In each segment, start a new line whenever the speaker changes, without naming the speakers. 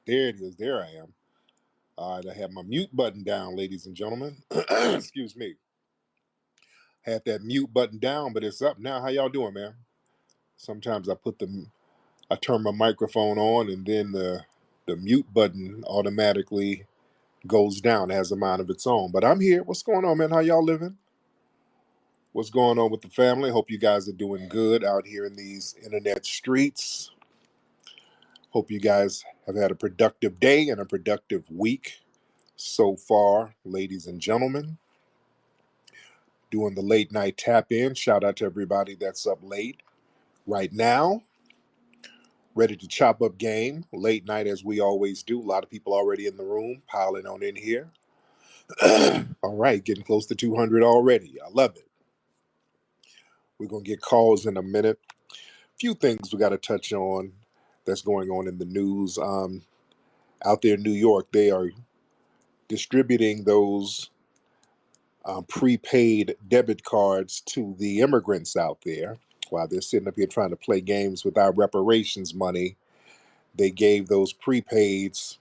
There it is. There I am. All right, I have my mute button down, ladies and gentlemen. Excuse me. Had that mute button down, but it's up now. How y'all doing, man? Sometimes I turn my microphone on, and then the mute button automatically goes down, has a mind of its own. But I'm here. What's going on, man? How y'all living? What's going on with the family? Hope you guys are doing good out here in these internet streets. Hope you guys have had a productive day and a productive week so far, ladies and gentlemen. Doing the late night tap in. Shout out to everybody that's up late right now. Ready to chop up game. Late night as we always do. A lot of people already in the room, piling on in here. All right, getting close to 200 already. I love it. We're going to get calls in a minute. Few things we got to touch on that's going on in the news. Out there in New York, they are distributing those prepaid debit cards to the immigrants out there while they're sitting up here trying to play games with our reparations money. They gave those prepaids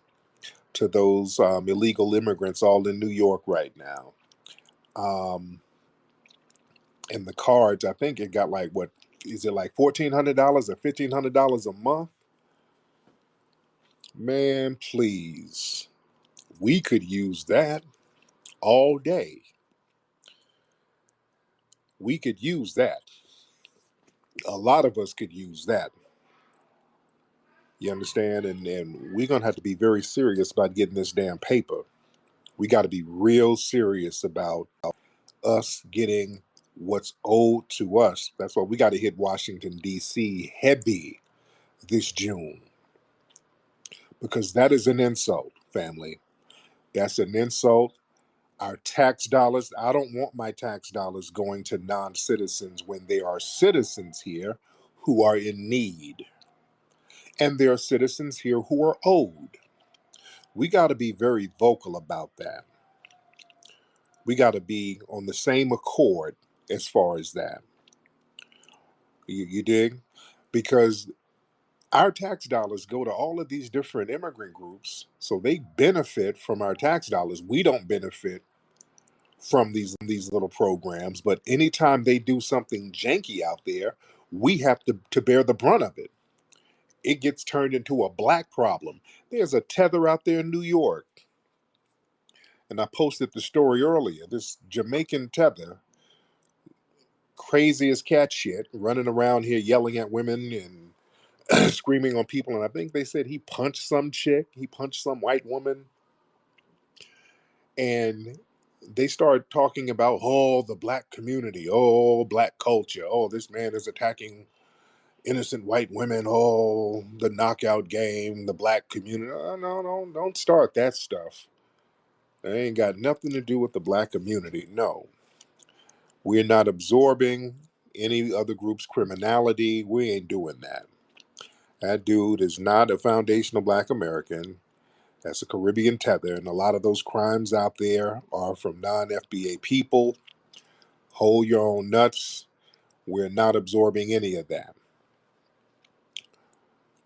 to those illegal immigrants all in New York right now. And the cards, I think it got like, what is it, like $1,400 or $1,500 a month? Man, please. We could use that all day. We could use that. A lot of us could use that. You understand? And we're going to have to be very serious about getting this damn paper. We got to be real serious about us getting what's owed to us. That's why we got to hit Washington, D.C. heavy this June. Because that is an insult, family. That's an insult. Our tax dollars, I don't want my tax dollars going to non-citizens when there are citizens here who are in need. And there are citizens here who are owed. We got to be very vocal about that. We got to be on the same accord as far as that. You dig? Because our tax dollars go to all of these different immigrant groups, so they benefit from our tax dollars. We don't benefit from these little programs, but anytime they do something janky out there, we have to bear the brunt of it. It gets turned into a black problem. There's a tether out there in New York, and I posted the story earlier. This Jamaican tether, crazy as cat shit, running around here yelling at women and screaming on people. And I think they said he punched some chick, he punched some white woman, and they started talking about, oh, the black community, oh, black culture, oh, this man is attacking innocent white women, oh, the knockout game, the black community. Oh, no, don't start that stuff. It ain't got nothing to do with the black community. No, we're not absorbing any other group's criminality. We ain't doing that. That dude is not a foundational black American. That's a Caribbean tether, and a lot of those crimes out there are from non-FBA people. Hold your own nuts. We're not absorbing any of that.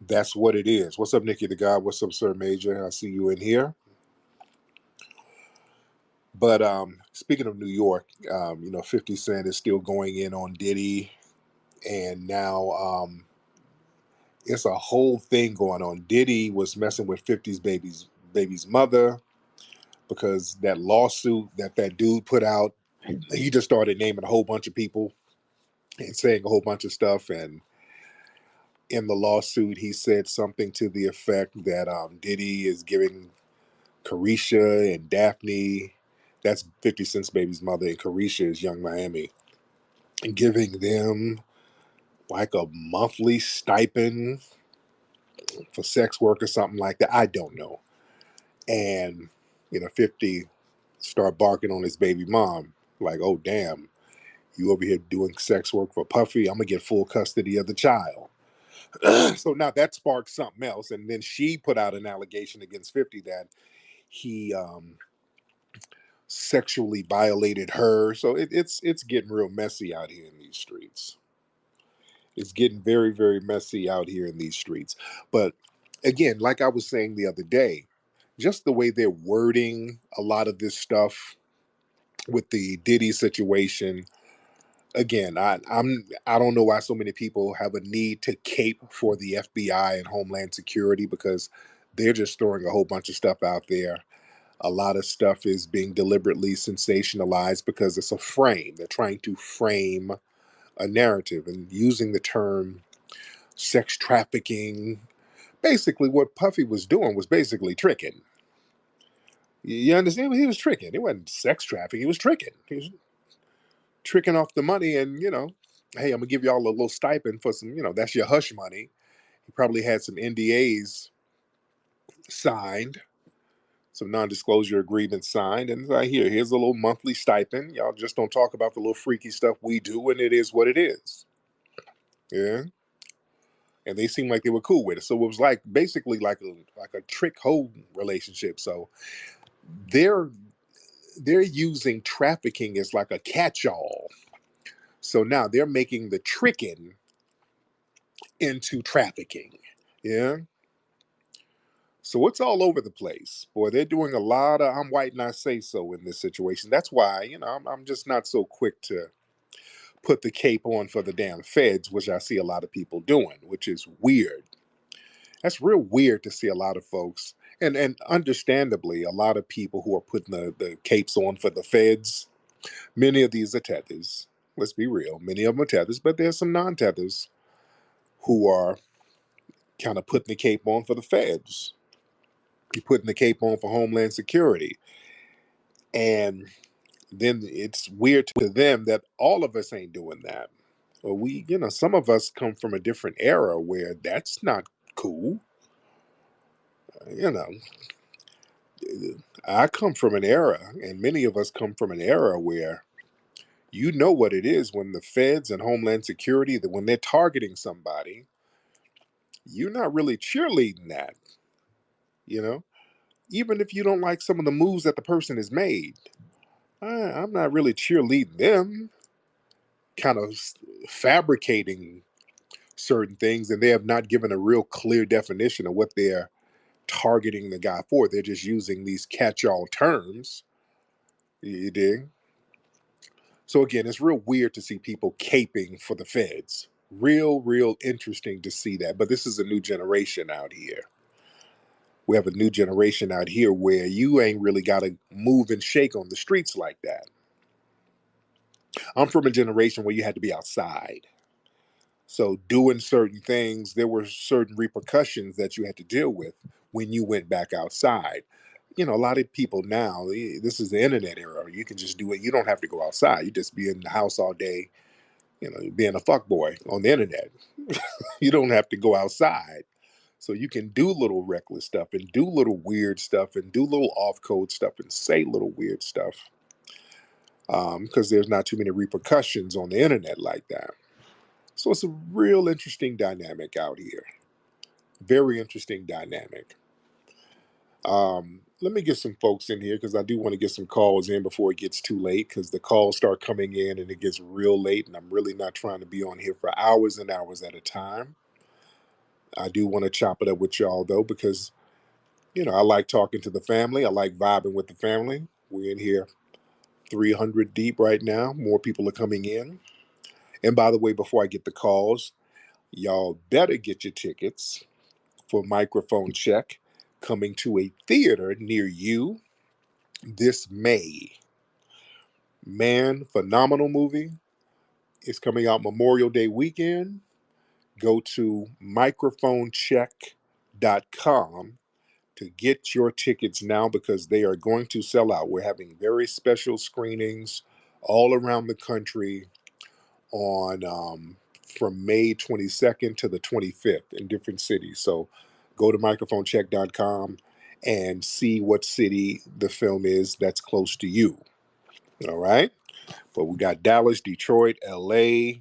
That's what it is. What's up, Nikki the God? What's up, Sir Major? I see you in here. But speaking of New York, 50 Cent is still going in on Diddy, and now it's a whole thing going on. Diddy was messing with 50's baby's mother because that lawsuit that dude put out, he just started naming a whole bunch of people and saying a whole bunch of stuff. And in the lawsuit, he said something to the effect that Diddy is giving Carisha and Daphne, that's 50 Cent's baby's mother, and Carisha is Young Miami, and giving them like a monthly stipend for sex work or something like that. I don't know. And 50 start barking on his baby mom, like, oh damn, you over here doing sex work for Puffy, I'm gonna get full custody of the child. So now that sparked something else, and then she put out an allegation against 50 that he sexually violated her. So it's getting real messy out here in these streets. It's getting very, very messy out here in these streets. But again, like I was saying the other day, just the way they're wording a lot of this stuff with the Diddy situation. Again, I don't know why so many people have a need to cape for the FBI and Homeland Security, because they're just throwing a whole bunch of stuff out there. A lot of stuff is being deliberately sensationalized because it's a frame. They're trying to frame a narrative and using the term sex trafficking. Basically, what Puffy was doing was basically tricking. You understand? He was tricking. It wasn't sex trafficking. He was tricking. He was tricking off the money, and hey, I'm gonna give y'all a little stipend for some. That's your hush money. He probably had some NDAs signed, some non-disclosure agreements signed, and like, here's a little monthly stipend. Y'all just don't talk about the little freaky stuff we do, and it is what it is. Yeah, and they seemed like they were cool with it. So it was like basically like a trick hoe relationship. So they're they're using trafficking as like a catch-all. So now they're making the tricking into trafficking. Yeah. So it's all over the place. Boy, they're doing a lot of I'm white and I say so in this situation. That's why, I'm just not so quick to put the cape on for the damn feds, which I see a lot of people doing, which is weird. That's real weird to see a lot of folks, and understandably, a lot of people who are putting the capes on for the feds. Many of these are tethers. Let's be real. Many of them are tethers, but there's some non-tethers who are kind of putting the cape on for the feds. You're putting the cape on for Homeland Security. And then it's weird to them that all of us ain't doing that. Well, some of us come from a different era where that's not cool. You know, I come from an era, and many of us come from an era where you know what it is when the feds and Homeland Security, that when they're targeting somebody, you're not really cheerleading that, you know? Even if you don't like some of the moves that the person has made, I'm not really cheerleading them, kind of fabricating certain things, and they have not given a real clear definition of what they're targeting the guy for. They're just using these catch-all terms. You dig? So again, it's real weird to see people caping for the feds. Real interesting to see that. But this is a new generation out here. We have a new generation out here where you ain't really got to move and shake on the streets like that. I'm from a generation where you had to be outside. So doing certain things, there were certain repercussions that you had to deal with when you went back outside. A lot of people now, this is the internet era. You can just do it. You don't have to go outside. You just be in the house all day, being a fuck boy on the internet. You don't have to go outside. So you can do little reckless stuff and do little weird stuff and do little off code stuff and say little weird stuff, because there's not too many repercussions on the internet like that. So it's a real interesting dynamic out here. Very interesting dynamic. Let me get some folks in here because I do want to get some calls in before it gets too late, because the calls start coming in and it gets real late, and I'm really not trying to be on here for hours and hours at a time. I do want to chop it up with y'all though, because I like talking to the family. I like vibing with the family. We're in here 300 deep right now. More people are coming in. And by the way, before I get the calls, y'all better get your tickets for Microphone Check, coming to a theater near you this May. Man, phenomenal movie. It's coming out Memorial Day weekend. Go to microphonecheck.com to get your tickets now, because they are going to sell out. We're having very special screenings all around the country on from May 22nd to the 25th in different cities. So go to microphonecheck.com and see what city the film is that's close to you. All right. But we got Dallas, Detroit, LA,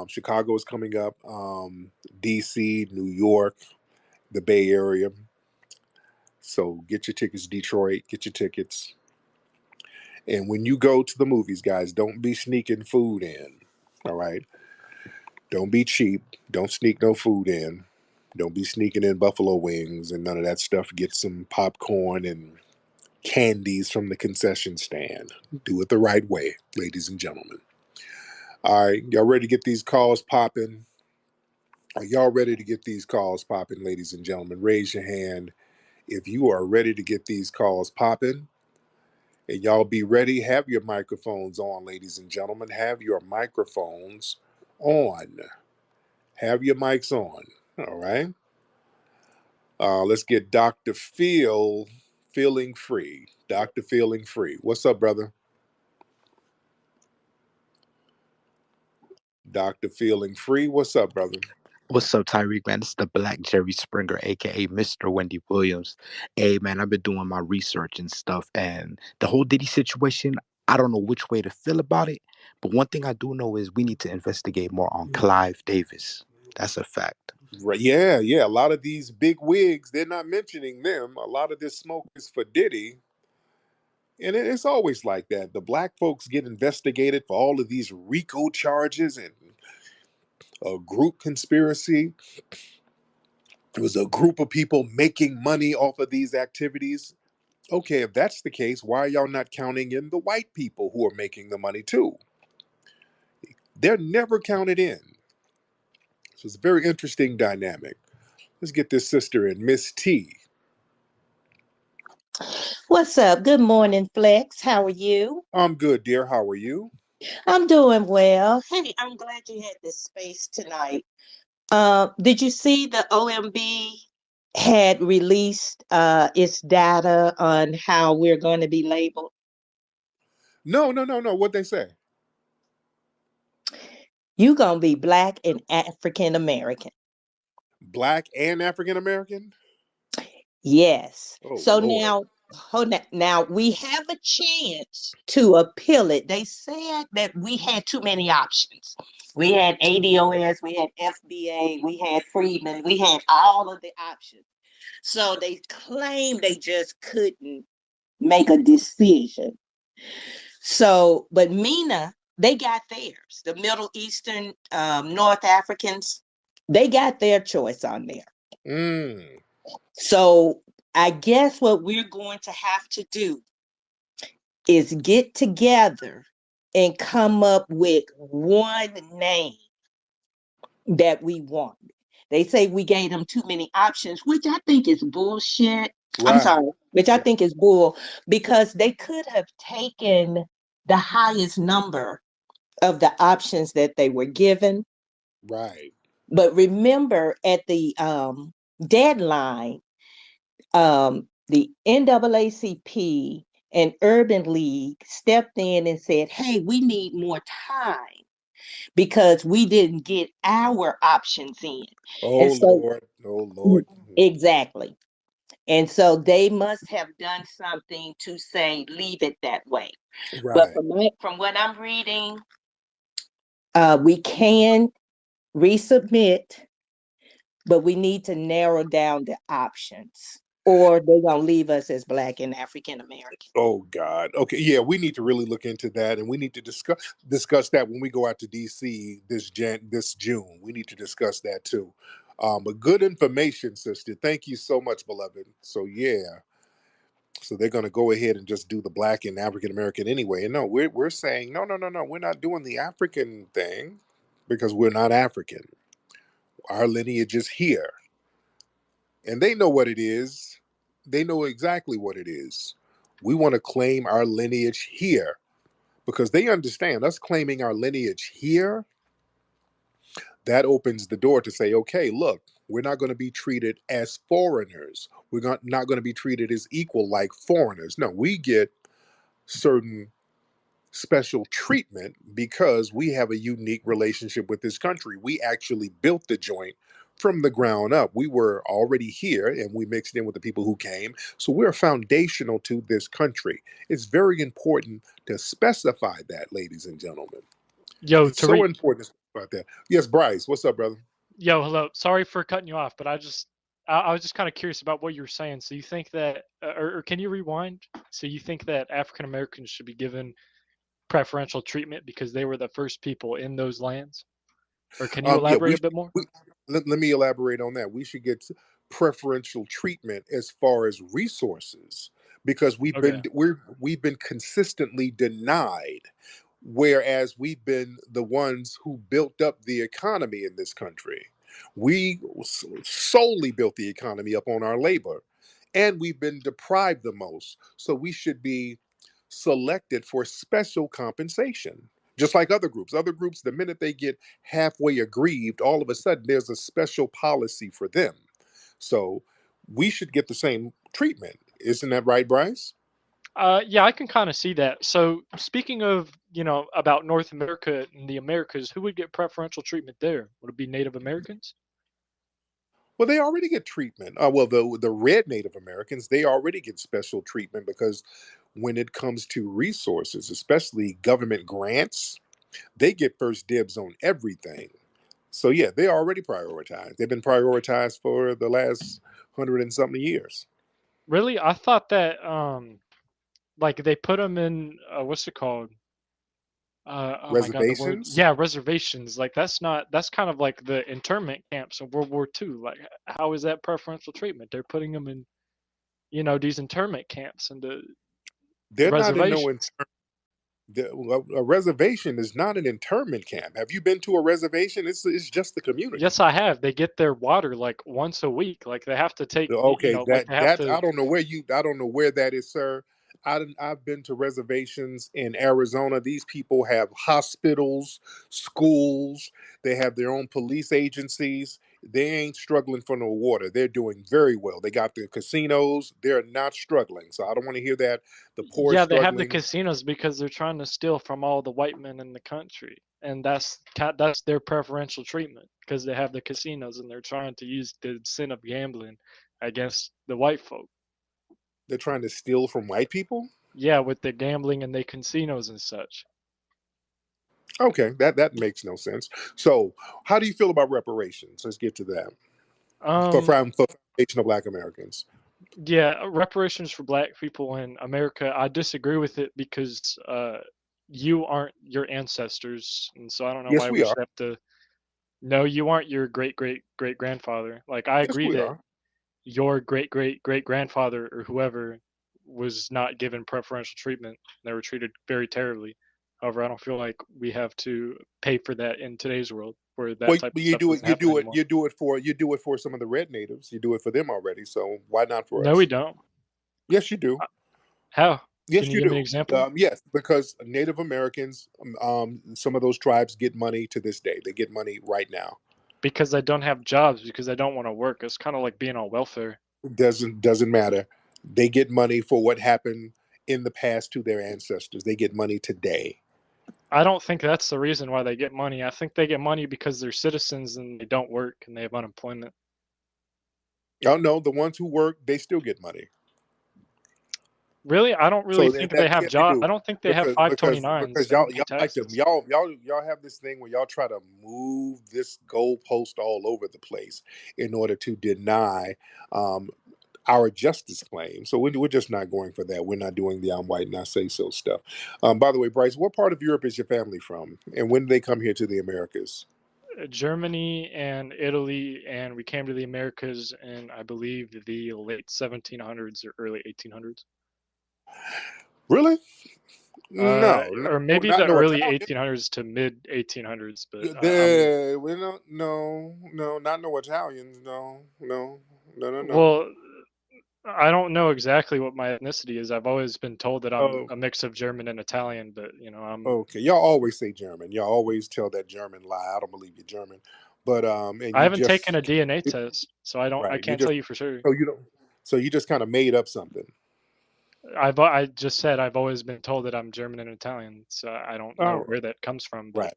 Chicago is coming up, DC, New York, the Bay Area. So get your tickets, Detroit, get your tickets. And when you go to the movies, guys, don't be sneaking food in. All right. Don't be cheap. Don't sneak no food in. Don't be sneaking in buffalo wings and none of that stuff. Get some popcorn and candies from the concession stand. Do it the right way, ladies and gentlemen. All right, y'all ready to get these calls popping? Are y'all ready to get these calls popping, ladies and gentlemen? Raise your hand if you are ready to get these calls popping. And y'all be ready. Have your microphones on, ladies and gentlemen. Have your microphones on. Have your mics on. All right. Let's get Dr. Feeling Free. Dr. Feeling Free. What's up, brother? Dr. Feeling Free. What's up, brother?
What's up, Tariq, man? This is the Black Jerry Springer, aka Mr. Wendy Williams. Hey, man, I've been doing my research and stuff, and the whole Diddy situation, I don't know which way to feel about it, but one thing I do know is we need to investigate more on Clive Davis. That's a fact.
Right. Yeah, yeah. A lot of these big wigs, they're not mentioning them. A lot of this smoke is for Diddy. And it's always like that. The black folks get investigated for all of these RICO charges and a group conspiracy. It was a group of people making money off of these activities. Okay, if that's the case, why are y'all not counting in the white people who are making the money too? They're never counted in. So it's a very interesting dynamic. Let's get this sister in, Miss T.
What's up? Good morning, Flex. How are you?
I'm good, dear. How are you?
I'm doing well. Hey, I'm glad you had this space tonight. Did you see the OMB had released its data on how we're going to be labeled?
No, no, no, no. What'd they say?
You're going to be Black and African American.
Black and African American?
Yes.
Oh,
So
Lord.
now we have a chance to appeal it. They said that we had too many options. We had ADOS, we had FBA, we had Freedmen, we had all of the options. So they claimed they just couldn't make a decision. So, but MENA, they got theirs. The Middle Eastern, North Africans, they got their choice on there.
Mm.
So I guess what we're going to have to do is get together and come up with one name that we want. They say we gave them too many options, which I think is bullshit. I'm
Right,
sorry, which I
right,
think is bull, because they could have taken the highest number of the options that they were given.
right.
But remember, at the deadline, the NAACP and Urban League stepped in and said, hey, we need more time because we didn't get our options in.
Oh,
And so,
Lord. Oh, Lord.
exactly. And so they must have done something to say, leave it that way. But
Right.
from what I'm reading, we can resubmit, but we need to narrow down the options, or they're going to leave us as Black and African American.
Oh God. Okay. Yeah, we need to really look into that, and we need to discuss that when we go out to DC this June. We need to discuss that too. But good information, sister. Thank you so much, beloved. So yeah. So they're going to go ahead and just do the Black and African American anyway. And no, we're saying no, no, no, no. We're not doing the African thing because we're not African. Our lineage is here, and they know what it is. They know exactly what it is. We want to claim our lineage here because they understand us claiming our lineage here. That opens the door to say, okay, look, we're not going to be treated as foreigners. Not going to be treated as equal like foreigners. No, we get certain special treatment because we have a unique relationship with this country. We actually built the joint from the ground up. We were already here and we mixed in with the people who came. So we're foundational to this country. It's very important to specify that, ladies and gentlemen.
Yo,
It's so
Tariq.
important to speak about that. Yes, Bryce, what's up, brother?
Yo, hello. Sorry for cutting you off, but I was just kind of curious about what you were saying. So you think that, or can you rewind? So you think that African Americans should be given preferential treatment because they were the first people in those lands? Or can you
Yeah,
elaborate a bit more?
let me elaborate on that. We should get preferential treatment as far as resources because
Okay.
we've been consistently denied, whereas we've been the ones who built up the economy in this country. We solely built the economy up on our labor, and we've been deprived the most. So we should be selected for special compensation, just like other groups. Other groups, the minute they get halfway aggrieved, all of a sudden there's a special policy for them. So we should get the same treatment. Isn't that right, Bryce?
Yeah, I can kind of see that. So, speaking of, about North America and the Americas, who would get preferential treatment there? Would it be Native Americans?
Well, they already get treatment. Well, the red Native Americans, they already get special treatment because when it comes to resources, especially government grants, they get first dibs on everything. So yeah, they already prioritized. They've been prioritized for the last 100 and something years.
Really? I thought that, like they put them in, what's it called? Oh my God, the word.
Reservations,
Yeah, reservations. Like that's kind of like the internment camps of World War II. Like, how is that preferential treatment? They're putting them in, these internment camps and the
they're not in no
reservations.
a reservation is not an internment camp. Have you been to a reservation? It's just the community.
Yes, I have. They get their water like once a week. Like they have to take,
Okay,
like they have to.
I don't know where that is, sir. I've been to reservations in Arizona. These people have hospitals, schools. They have their own police agencies. They ain't struggling for no water. They're doing very well. They got their casinos. They're not struggling. So I don't want to hear that. The poor
Yeah, they have the
struggling.
casinos because they're trying to steal from all the white men in the country, and that's their preferential treatment because they have the casinos and they're trying to use the sin of gambling against the white folk.
They're trying to steal from white people.
Yeah, with the gambling and the casinos and such.
Okay, that makes no sense. So, how do you feel about reparations? Let's get to that
Um,
for foundational Black Americans.
yeah, reparations for Black people in America. I disagree with it because you aren't your ancestors, and so I don't know
Yes,
why
we
we
are.
should have to. No, you aren't your great great great grandfather. Like I
Yes,
agree
we
that
are.
your great great great grandfather or whoever was not given preferential treatment. They were treated very terribly. However, I don't feel like we have to pay for that in today's world where that
Well,
type of
you
stuff
do it.
doesn't happen anymore.
You do it for some of the red natives. You do it for them already. So why not for
No, we
us?
don't.
Yes, you do.
How? Can
Yes,
you
you
give me an
do.
example?
Yes, because Native Americans, some of those tribes get money to this day. They get money right now.
Because they don't have jobs because they don't want to work. It's kind of like being on welfare.
Doesn't matter. They get money for what happened in the past to their ancestors. They get money today.
I don't think that's the reason why they get money. I think they get money because they're citizens and they don't work and they have unemployment.
Y'all know the ones who work, they still get money.
Really, I don't really
So
think they have
yes, they
job.
do
I don't think they have 529s.
because
They don't pay taxes.
y'all have this thing where y'all try to move this goalpost all over the place in order to deny um, our justice claim. So we're just not going for that. We're not doing the I'm white and I say so stuff. By the way, Bryce, what part of Europe is your family from, and when did they come here to the Americas?
Germany and Italy, and we came to the Americas in, I believe, the late 1700s or early 1800s.
Really? No,
Or maybe
not
the
no
early
Italian.
1800s to mid 1800s, but I'm
The we don't no not no Italians. No.
well. I don't know exactly what my ethnicity is. I've always been told that I'm
Oh,
a mix of German and Italian, but
okay. Y'all always say German. Y'all always tell that German lie. I don't believe you're German, but and
I
you
haven't taken
just
a DNA
it-
test, so I
right. You
can't
just
tell you for sure.
so you don't so you just kind of made up something.
I just said I've always been told that I'm German and Italian, so I don't know
Oh,
where that comes from, but
right.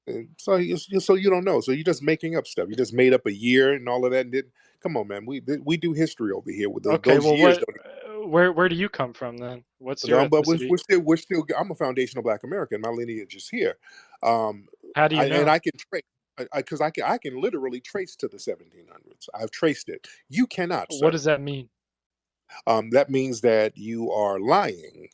And so you don't know. So you're just making up stuff. You just made up a year and all of that. And didn't come on, man. We do history over here. With
okay,
those
well
years
what
don't.
where do you come from then? What's your
But
ethnicity?
we're still. I'm a foundational Black American. My lineage is here.
How do you
And
know?
I can trace because I can literally trace to the 1700s. I've traced it. You cannot,
What
sir.
does that mean?
That means that you are lying.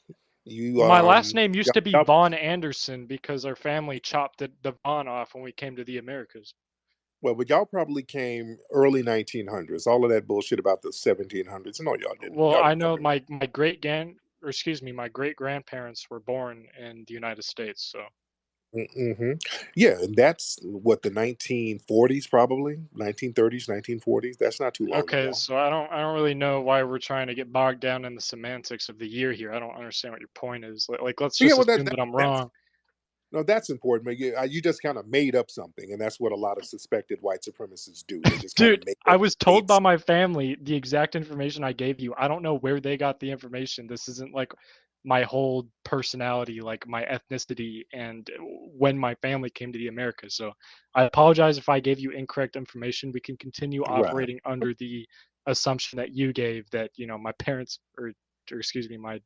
You
Well, my last name used
y'all,
to be
y'all-
Von Anderson because our family chopped the Von off when we came to the Americas.
Well, but y'all probably came early 1900s. All of that bullshit about the 1700s. No, y'all didn't.
Well,
Y'all
I
didn't come
know
here.
my great grand or excuse me, my great grandparents were born in the United States. So
Mm-hmm. Yeah, and that's what the 1940s, probably 1930s, 1940s. That's not too long
okay,
ago.
so I don't really know why we're trying to get bogged down in the semantics of the year here. I don't understand what your point is. Like let's
Yeah,
just
well,
assume that I'm
that's
wrong.
no, that's important. But you just kind of made up something, and that's what a lot of suspected white supremacists do. They just kind of
Dude,
make
I
up
was told by
dates.
my family the exact information I gave you. I don't know where they got the information. This isn't like my whole personality, like my ethnicity and when my family came to the Americas. So I apologize if I gave you incorrect information. We can continue
Right,
operating under the assumption that you gave that, my parents or excuse me, my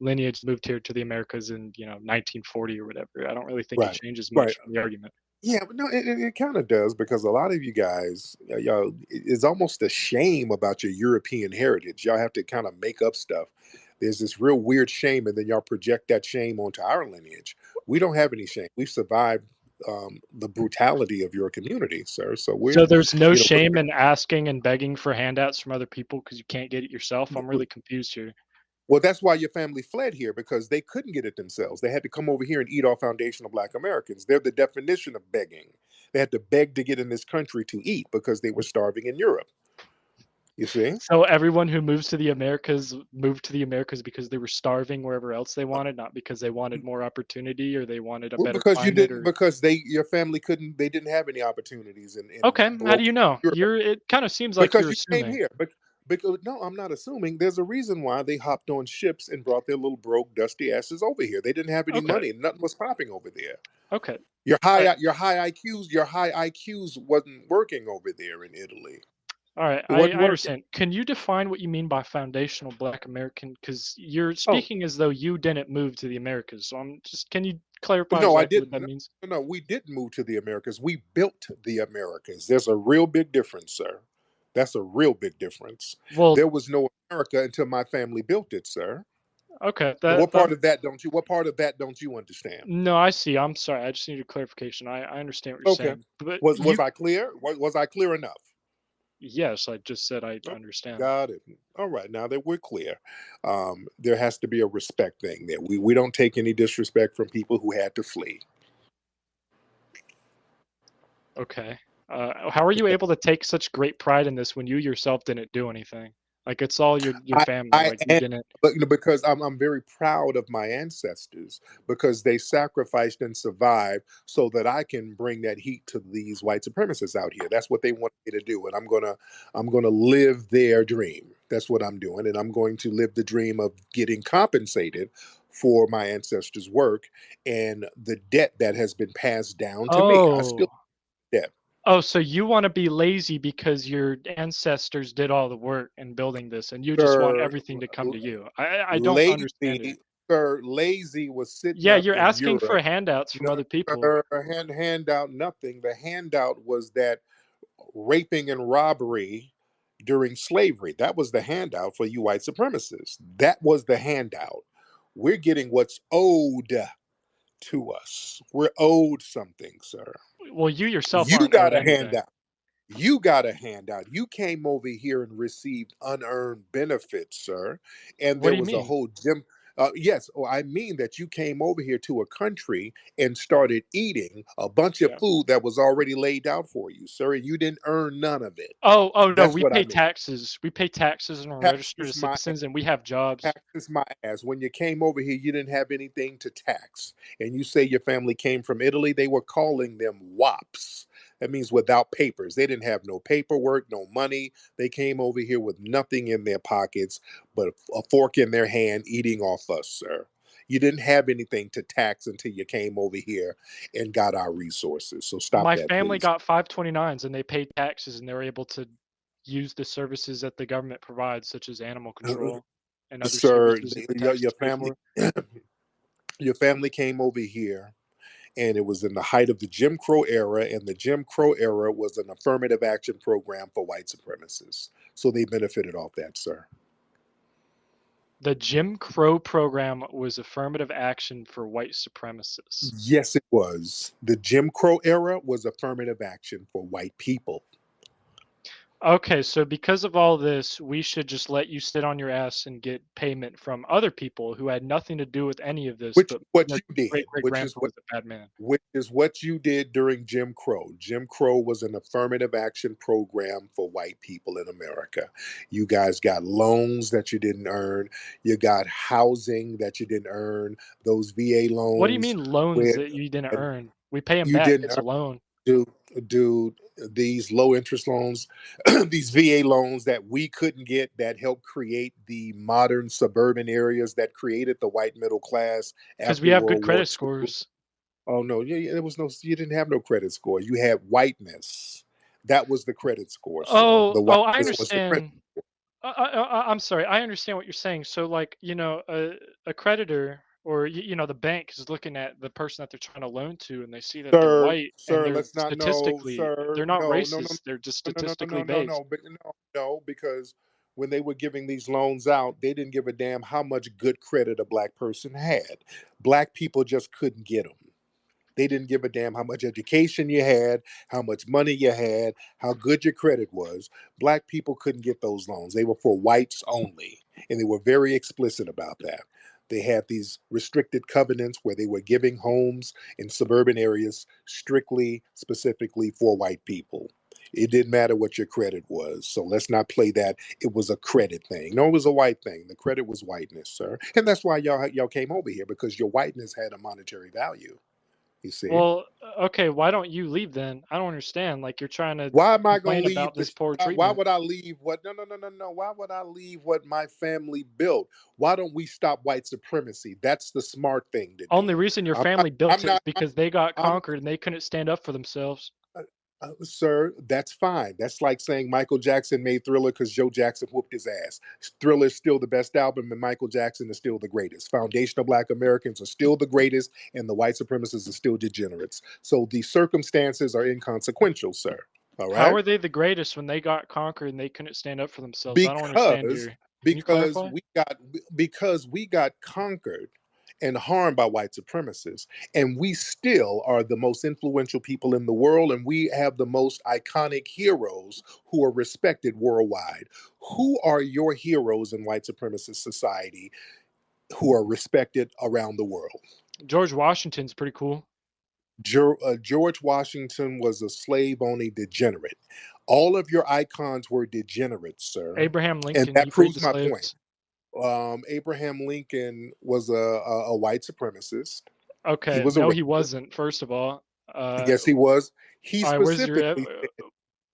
lineage moved here to the Americas in, 1940 or whatever. I don't really think it
right,
changes
right.
much from the argument.
Yeah, but no, it kind of does because a lot of you guys, y'all, it's almost a shame about your European heritage. Y'all have to kind of make up stuff. There's this real weird shame, and then y'all project that shame onto our lineage. We don't have any shame. We've survived the brutality of your community, sir. So
So
we're,
there's no
you know,
shame in asking and begging for handouts from other people because you can't get it yourself? I'm really confused here.
well, that's why your family fled here because they couldn't get it themselves. They had to come over here and eat off foundational Black Americans. They're the definition of begging. They had to beg to get in this country to eat because they were starving in Europe. You see?
So everyone who moves to the Americas moved to the Americas because they were starving wherever else they wanted, not because they wanted more opportunity or they wanted a
Well,
better
because you
climate
didn't,
or
because your family couldn't, they didn't have any opportunities in
okay, how do
broke
you know?
Europe
It kind of seems like
because
you're
you came
assuming.
here. But because no, I'm not assuming. There's a reason why they hopped on ships and brought their little broke, dusty asses over here. They didn't have any
Okay.
money. Nothing was popping over there.
Okay. All
Your high IQs wasn't working over there in Italy.
right.
It
I,
wasn't
I
working.
understand. Can you define what you mean by foundational Black American? Because you're
Oh
speaking as though you didn't move to the Americas. So can you clarify
no, I
exactly what
didn't.
that
No,
means?
no, no, we didn't move to the Americas. We built the Americas. There's a real big difference, sir. That's a real big difference.
Well,
There was no America until my family built it, sir.
okay.
And
That that
what part of that don't you understand?
No, I see. I'm sorry. I just need a clarification. I understand what you're
Okay.
saying. But
Was I clear? Was I clear enough?
yes, I just said I
Oh,
understand.
got it. All right. Now that we're clear, there has to be a respect thing there. We don't take any disrespect from people who had to flee.
Okay. How are you able to take such great pride in this when you yourself didn't do anything? Like it's all your
I
family.
I
Like you
am,
didn't.
but because I'm very proud of my ancestors because they sacrificed and survived so that I can bring that heat to these white supremacists out here. That's what they want me to do, and I'm gonna live their dream. That's what I'm doing, and I'm going to live the dream of getting compensated for my ancestors' work and the debt that has been passed down to me. I still
Oh.
debt.
Oh, so you want to be lazy because your ancestors did all the work in building this and you just want
Sir,
everything to come to you. I don't understand it.
lazy, sir, lazy was sitting
Yeah,
up
you're
in
asking for
Europe.
handouts from
No,
other people.
sir, handout nothing. The handout was that raping and robbery during slavery. That was the handout for you white supremacists. That was the handout. We're getting what's owed to us. We're owed something, sir.
Well, you yourself
You
aren't owed
got a
anything.
handout. You got a handout. You came over here and received unearned benefits, sir. And
What
there
do you
was a
mean?
whole gym. Yes, I mean that you came over here to a country and started eating a bunch of
Yeah.
food that was already laid out for you, sir. And you didn't earn none of it.
Oh no,
That's
we
what I
pay
mean.
taxes. We pay taxes and we're registered
Taxes
as
my
citizens and we have jobs.
taxes my ass. When you came over here, you didn't have anything to tax. And you say your family came from Italy, they were calling them WAPs. That means without papers. They didn't have no paperwork, no money. They came over here with nothing in their pockets but a fork in their hand eating off us, sir. You didn't have anything to tax until you came over here and got our resources. So stop
My
that,
family
please.
got 529s and they paid taxes and they were able to use the services that the government provides, such as animal control and other
Sir,
services that the
your
taxes pay
family
for.
your family came over here and it was in the height of the Jim Crow era, and the Jim Crow era was an affirmative action program for white supremacists. So they benefited off that, sir.
The Jim Crow program was affirmative action for white supremacists.
Yes, it was. The Jim Crow era was affirmative action for white people.
Okay, so because of all this, we should just let you sit on your ass and get payment from other people who had nothing to do with any of this,
Which
but
is what
their
you did,
great great grandpa was a bad man.
which is what you did during Jim Crow. Jim Crow was an affirmative action program for white people in America. You guys got loans that you didn't earn. You got housing that you didn't earn. Those VA
What do you
loans
mean loans
where
that you didn't earn? We pay them
you
back.
didn't
It's
earn.
a loan.
Dude, these low interest loans, these VA loans that we couldn't get, that helped create the modern suburban areas that created the white middle class
Because we
after
have good
World War
credit
II.
scores.
Oh no, there was no. You didn't have no credit score. You had whiteness. That was the credit score, sir. The
I
whiteness was the credit.
understand. I'm sorry. I understand what you're saying. So, like, a creditor or the bank is looking at the person that they're trying to loan to, and they see that they're white, and
Sir, let's not know, sir.
they're not
No, no, no,
racist. They're just
no, no, no,
statistically
no, no,
based.
no, but no, because when they were giving these loans out, they didn't give a damn how much good credit a black person had. Black people just couldn't get them. They didn't give a damn how much education you had, how much money you had, how good your credit was. Black people couldn't get those loans. They were for whites only. And they were very explicit about that. They had these restricted covenants where they were giving homes in suburban areas strictly, specifically for white people. It didn't matter what your credit was. So let's not play that it was a credit thing. No, it was a white thing. The credit was whiteness, sir. And that's why y'all came over here, because your whiteness had a monetary value. You see?
Well, okay, why don't you leave then? I don't understand. Like, you're trying to
Why am I going to
complain
leave
about this
this?
poor
Why
treatment.
would I leave what? No, no, no, no, no. Why would I leave what my family built? Why don't we stop white supremacy? That's the smart thing to
Only
do.
reason your
I'm not.
family built
I'm
it is
not.
because they got
I'm,
conquered and they couldn't stand up for themselves.
sir, that's fine. That's like saying Michael Jackson made Thriller because Joe Jackson whooped his ass. Thriller is still the best album, and Michael Jackson is still the greatest. Foundational Black Americans are still the greatest, and the white supremacists are still degenerates. So the circumstances are inconsequential, sir. All
How
right?
are they the greatest when they got conquered and they couldn't stand up for themselves? I don't understand
because
your. Can you
because
clarify?
we got because we got conquered and harmed by white supremacists, and we still are the most influential people in the world, and we have the most iconic heroes who are respected worldwide. Who are your heroes in white supremacist society who are respected around the world?
George Washington's pretty cool.
George Washington was a slave owning degenerate. All of your icons were degenerates, sir,
Abraham
and
Lincoln, he
that
freed
proves
the
my point.
slaves.
Abraham Lincoln was a white supremacist. He
Okay,
was a
no, he
racist.
wasn't. First of all,
Yes, he was. He
all right, where's your?
specifically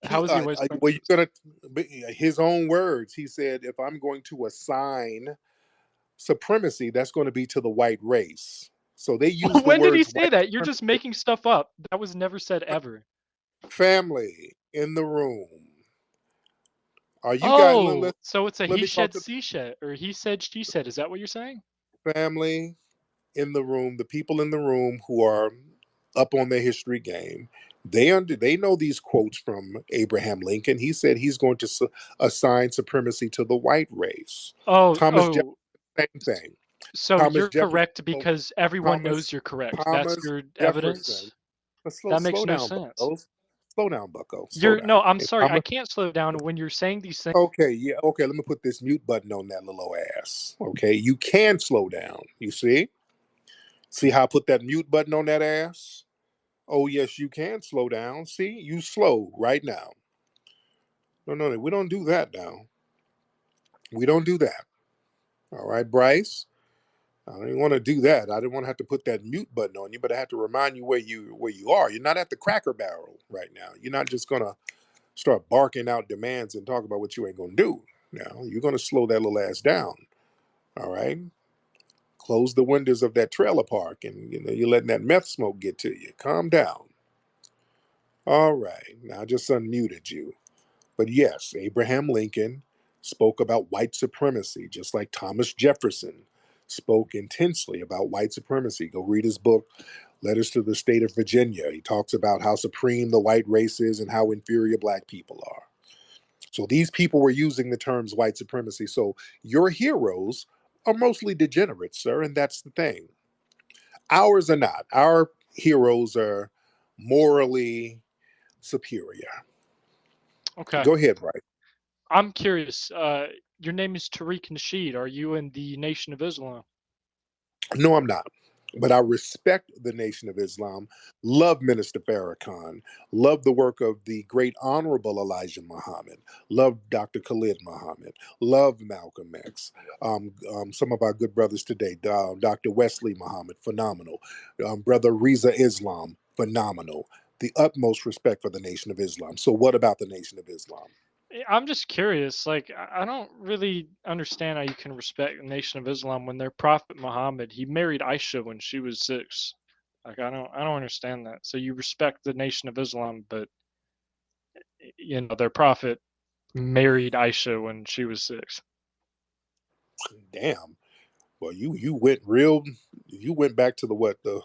How
he
was he a white
well, you
supremacist?
gonna his own words. He said, "If I'm going to assign supremacy, that's going to be to the white race." So they use the
When did he
words
say
white
that? You're just
supremacy.
making stuff up. That was never said ever.
Family in the room. Are you guys?
Oh, so it's a
Let
he
me talk
said,
to
she said, or he said, she said. Is that what you're saying?
the family in the room, the people in the room who are up on their history game. They know these quotes from Abraham Lincoln. He said he's going to assign supremacy to the white race.
Oh,
Thomas Jefferson,
oh.
same thing.
So
Thomas
you're
Jefferson.
correct because everyone knows
Thomas
you're correct. That's
Thomas
your
Jefferson.
evidence.
Let's
That makes
slow
no
down,
sense.
Bucko. Slow down, Bucko. Slow
You're
down.
no, I'm
Okay,
sorry. I can't slow down when you're saying these things.
okay, yeah, okay. Let me put this mute button on that little ass. Okay, you can slow down. You see? See how I put that mute button on that ass? Oh, yes, you can slow down. See, you slow right now. No, no, no, we don't do that now. We don't do that. All right, Bryce. I didn't want to do that. I didn't want to have to put that mute button on you, but I have to remind you where you are. You're not at the Cracker Barrel right now. You're not just gonna start barking out demands and talk about what you ain't gonna do. Now you're gonna slow that little ass down. All right. Close the windows of that trailer park, and you're letting that meth smoke get to you. Calm down. All right. Now I just unmuted you. But yes, Abraham Lincoln spoke about white supremacy, just like Thomas Jefferson spoke intensely about white supremacy. Go read his book, Letters to the State of Virginia. He talks about how supreme the white race is and how inferior black people are. So these people were using the terms white supremacy. So your heroes are mostly degenerates, sir, and that's the thing. Ours are not. Our heroes are morally superior.
Okay.
Go ahead, Bryce.
I'm curious. Your name is Tariq Nasheed. Are you in the Nation of Islam?
No, I'm not. But I respect the Nation of Islam, love Minister Farrakhan, love the work of the great Honorable Elijah Muhammad, love Dr. Khalid Muhammad, love Malcolm X, some of our good brothers today, Dr. Wesley Muhammad, phenomenal, Brother Riza Islam, phenomenal. The utmost respect for the Nation of Islam. So, what about the Nation of Islam?
I'm just curious. Like, I don't really understand how you can respect the Nation of Islam when their prophet Muhammad, he married Aisha when she was 6. Like, I don't understand that. So you respect the Nation of Islam, but their prophet married Aisha when she was 6.
Damn. Well, you went real. You went back to the what the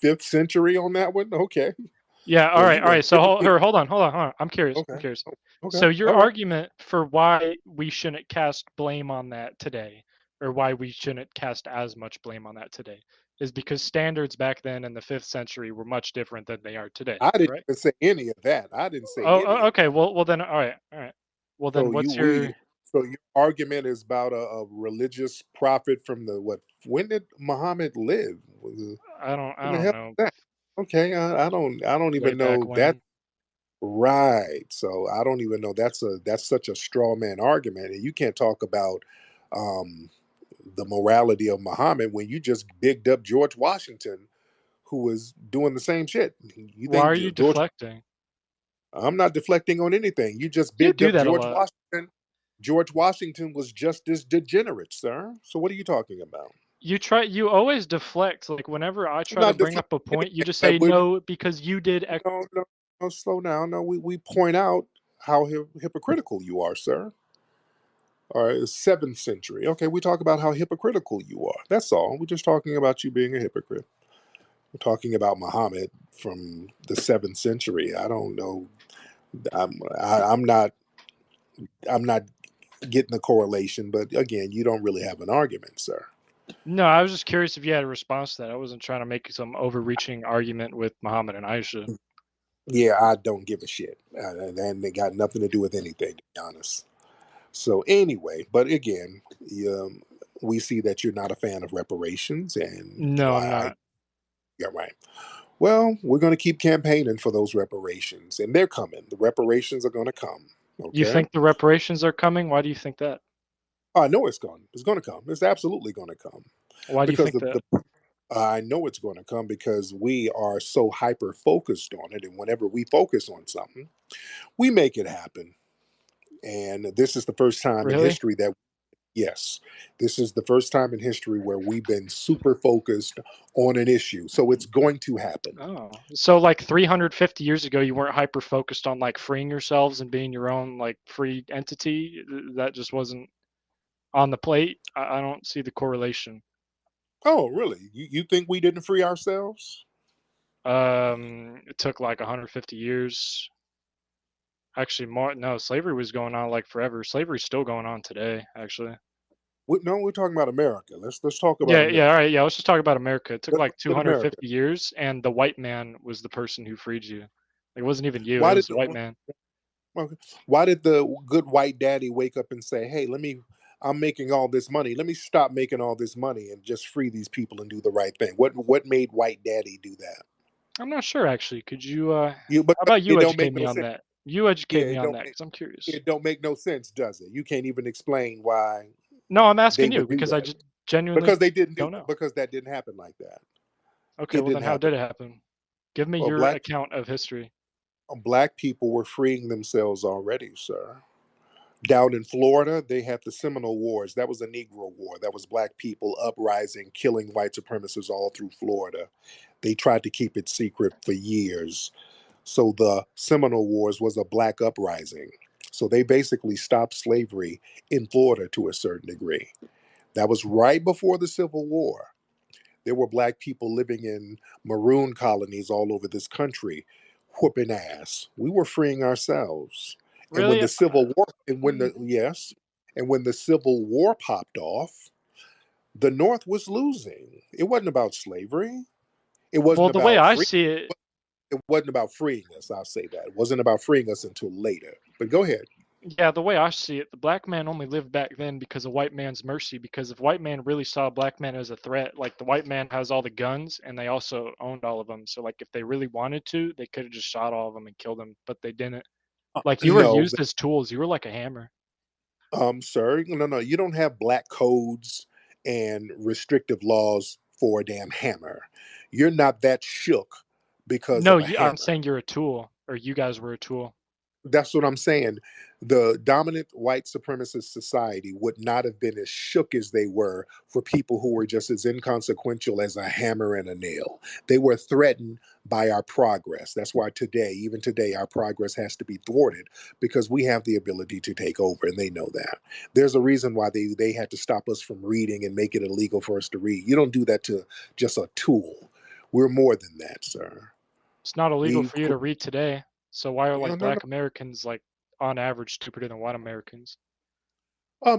5th century on that one. Okay.
Yeah. All
Well,
right.
you
All
went
right. So
real deep.
hold on. I'm curious. I'm
Okay.
curious.
Okay.
So your
All right.
argument for why we shouldn't cast blame on that today, or why we shouldn't cast as much blame on that today, is because standards back then in the 5th century were much different than they are today,
I didn't
right?
even say any of that. I didn't say any
Oh,
of
okay.
that.
Well, then, all right, all right. Well, then,
So
what's your?
your argument is about a religious prophet from the what? When did Muhammad live?
I
When the
don't
hell
know.
is that? Okay, I don't
Way
even
back
know that.
when.
Right. So I don't even know. That's such a straw man argument, and you can't talk about um, the morality of Muhammad when you just bigged up George Washington, who was doing the same shit. You
Why
think
are you
George?
deflecting?
I'm not deflecting on anything. You just
You
bigged
do
up
that a
George
lot.
Washington. George Washington was just as degenerate, sir. So what are you talking about?
You always deflect. Like whenever I
I'm
try to
not
bring up a
deflecting
point, you
anything.
just say no because you did X.
No, no, no, slow down. No, we point out how hypocritical you are, sir. All right, it's 7th century. Okay, we talk about how hypocritical you are. That's all. We're just talking about you being a hypocrite. We're talking about Muhammad from the 7th century. I don't know. I'm not. I'm not getting the correlation, but again, you don't really have an argument, sir.
No, I was just curious if you had a response to that. I wasn't trying to make some overreaching argument with Muhammad and Aisha.
Yeah, I don't give a shit, and they got nothing to do with anything, to be honest. So anyway, but again, um, we see that you're not a fan of reparations, and
No, I'm
I
not.
yeah, right. Well, we're going to keep campaigning for those reparations, and they're coming. The reparations are going to come.
You
Okay,
think the reparations are coming? Why do you think that?
I know it's going. It's going to come. It's absolutely going to come
Why do you
because
think that?
I know it's going to come because we are so hyper focused on it, and whenever we focus on something, we make it happen. And this is the first time in
Really?
history that yes, this is the first time in history where we've been super focused on an issue. So it's going to happen.
Oh, so like 350 years ago, you weren't hyper focused on like freeing yourselves and being your own like free entity. That just wasn't on the plate. I don't see the correlation.
Oh, really? You think we didn't free ourselves?
It took like 150 years. Actually, more. No, slavery was going on like forever. Slavery's still going on today, actually.
No, we're talking about America. Let's talk about
Yeah, yeah. All
America.
right, yeah. Let's just talk about America. It took
Let's
like
look at America.
250 years, and the white man was the person who freed you. It wasn't even you. It
Why
was
did
the white man.
okay, why did the good white daddy wake up and say, "Hey, I'm making all this money. Let me stop making all this money and just free these people and do the right thing." What made white daddy do that?
I'm not sure actually. Could you?
You
How
because
about
it
you
don't
educate
make
me
no
on
sense.
that? You
Yeah,
educate me on that because I'm curious.
it don't make no sense, does it? You can't even explain why
No, I'm
they
asking you
would do
because I
that
just genuinely don't know.
because that didn't happen like that.
Okay,
It
well then,
didn't
how
happen.
did it happen? Give me
Well,
your account of history.
black people were freeing themselves already, sir. Down in Florida, they had the Seminole Wars. That was a Negro War. That was black people uprising, killing white supremacists all through Florida. They tried to keep it secret for years. So the Seminole Wars was a black uprising. So they basically stopped slavery in Florida to a certain degree. That was right before the Civil War. There were black people living in maroon colonies all over this country, whooping ass. We were freeing ourselves. And when
Really?
the Civil War, and when
Mm,
the yes, and when the Civil War popped off, The North was losing. It wasn't about slavery. It
Well,
wasn't
the way
about
I
free.
see it,
It wasn't about freeing us. I'll say that. It wasn't about freeing us until later. But go ahead.
yeah, the way I see it, the black man only lived back then because of white man's mercy. Because if white man really saw black man as a threat, like the white man has all the guns and they also owned all of them. So like if they really wanted to, they could have just shot all of them and killed them, but they didn't. Like you were
No,
used as tools. You were like a hammer.
sir. No, no. You don't have black codes and restrictive laws for a damn hammer. You're not that shook because
No,
of a
you, I'm
hammer.
saying you're a tool, or you guys were a tool.
That's what I'm saying. The dominant white supremacist society would not have been as shook as they were for people who were just as inconsequential as a hammer and a nail. They were threatened by our progress. That's why today, even today, our progress has to be thwarted because we have the ability to take over, and they know that. There's a reason why they had to stop us from reading and make it illegal for us to read. You don't do that to just a tool. We're more than that, sir.
It's not illegal
We,
for you to read today. So why are
no,
like
no, no.
black Americans like on average stupider than white Americans?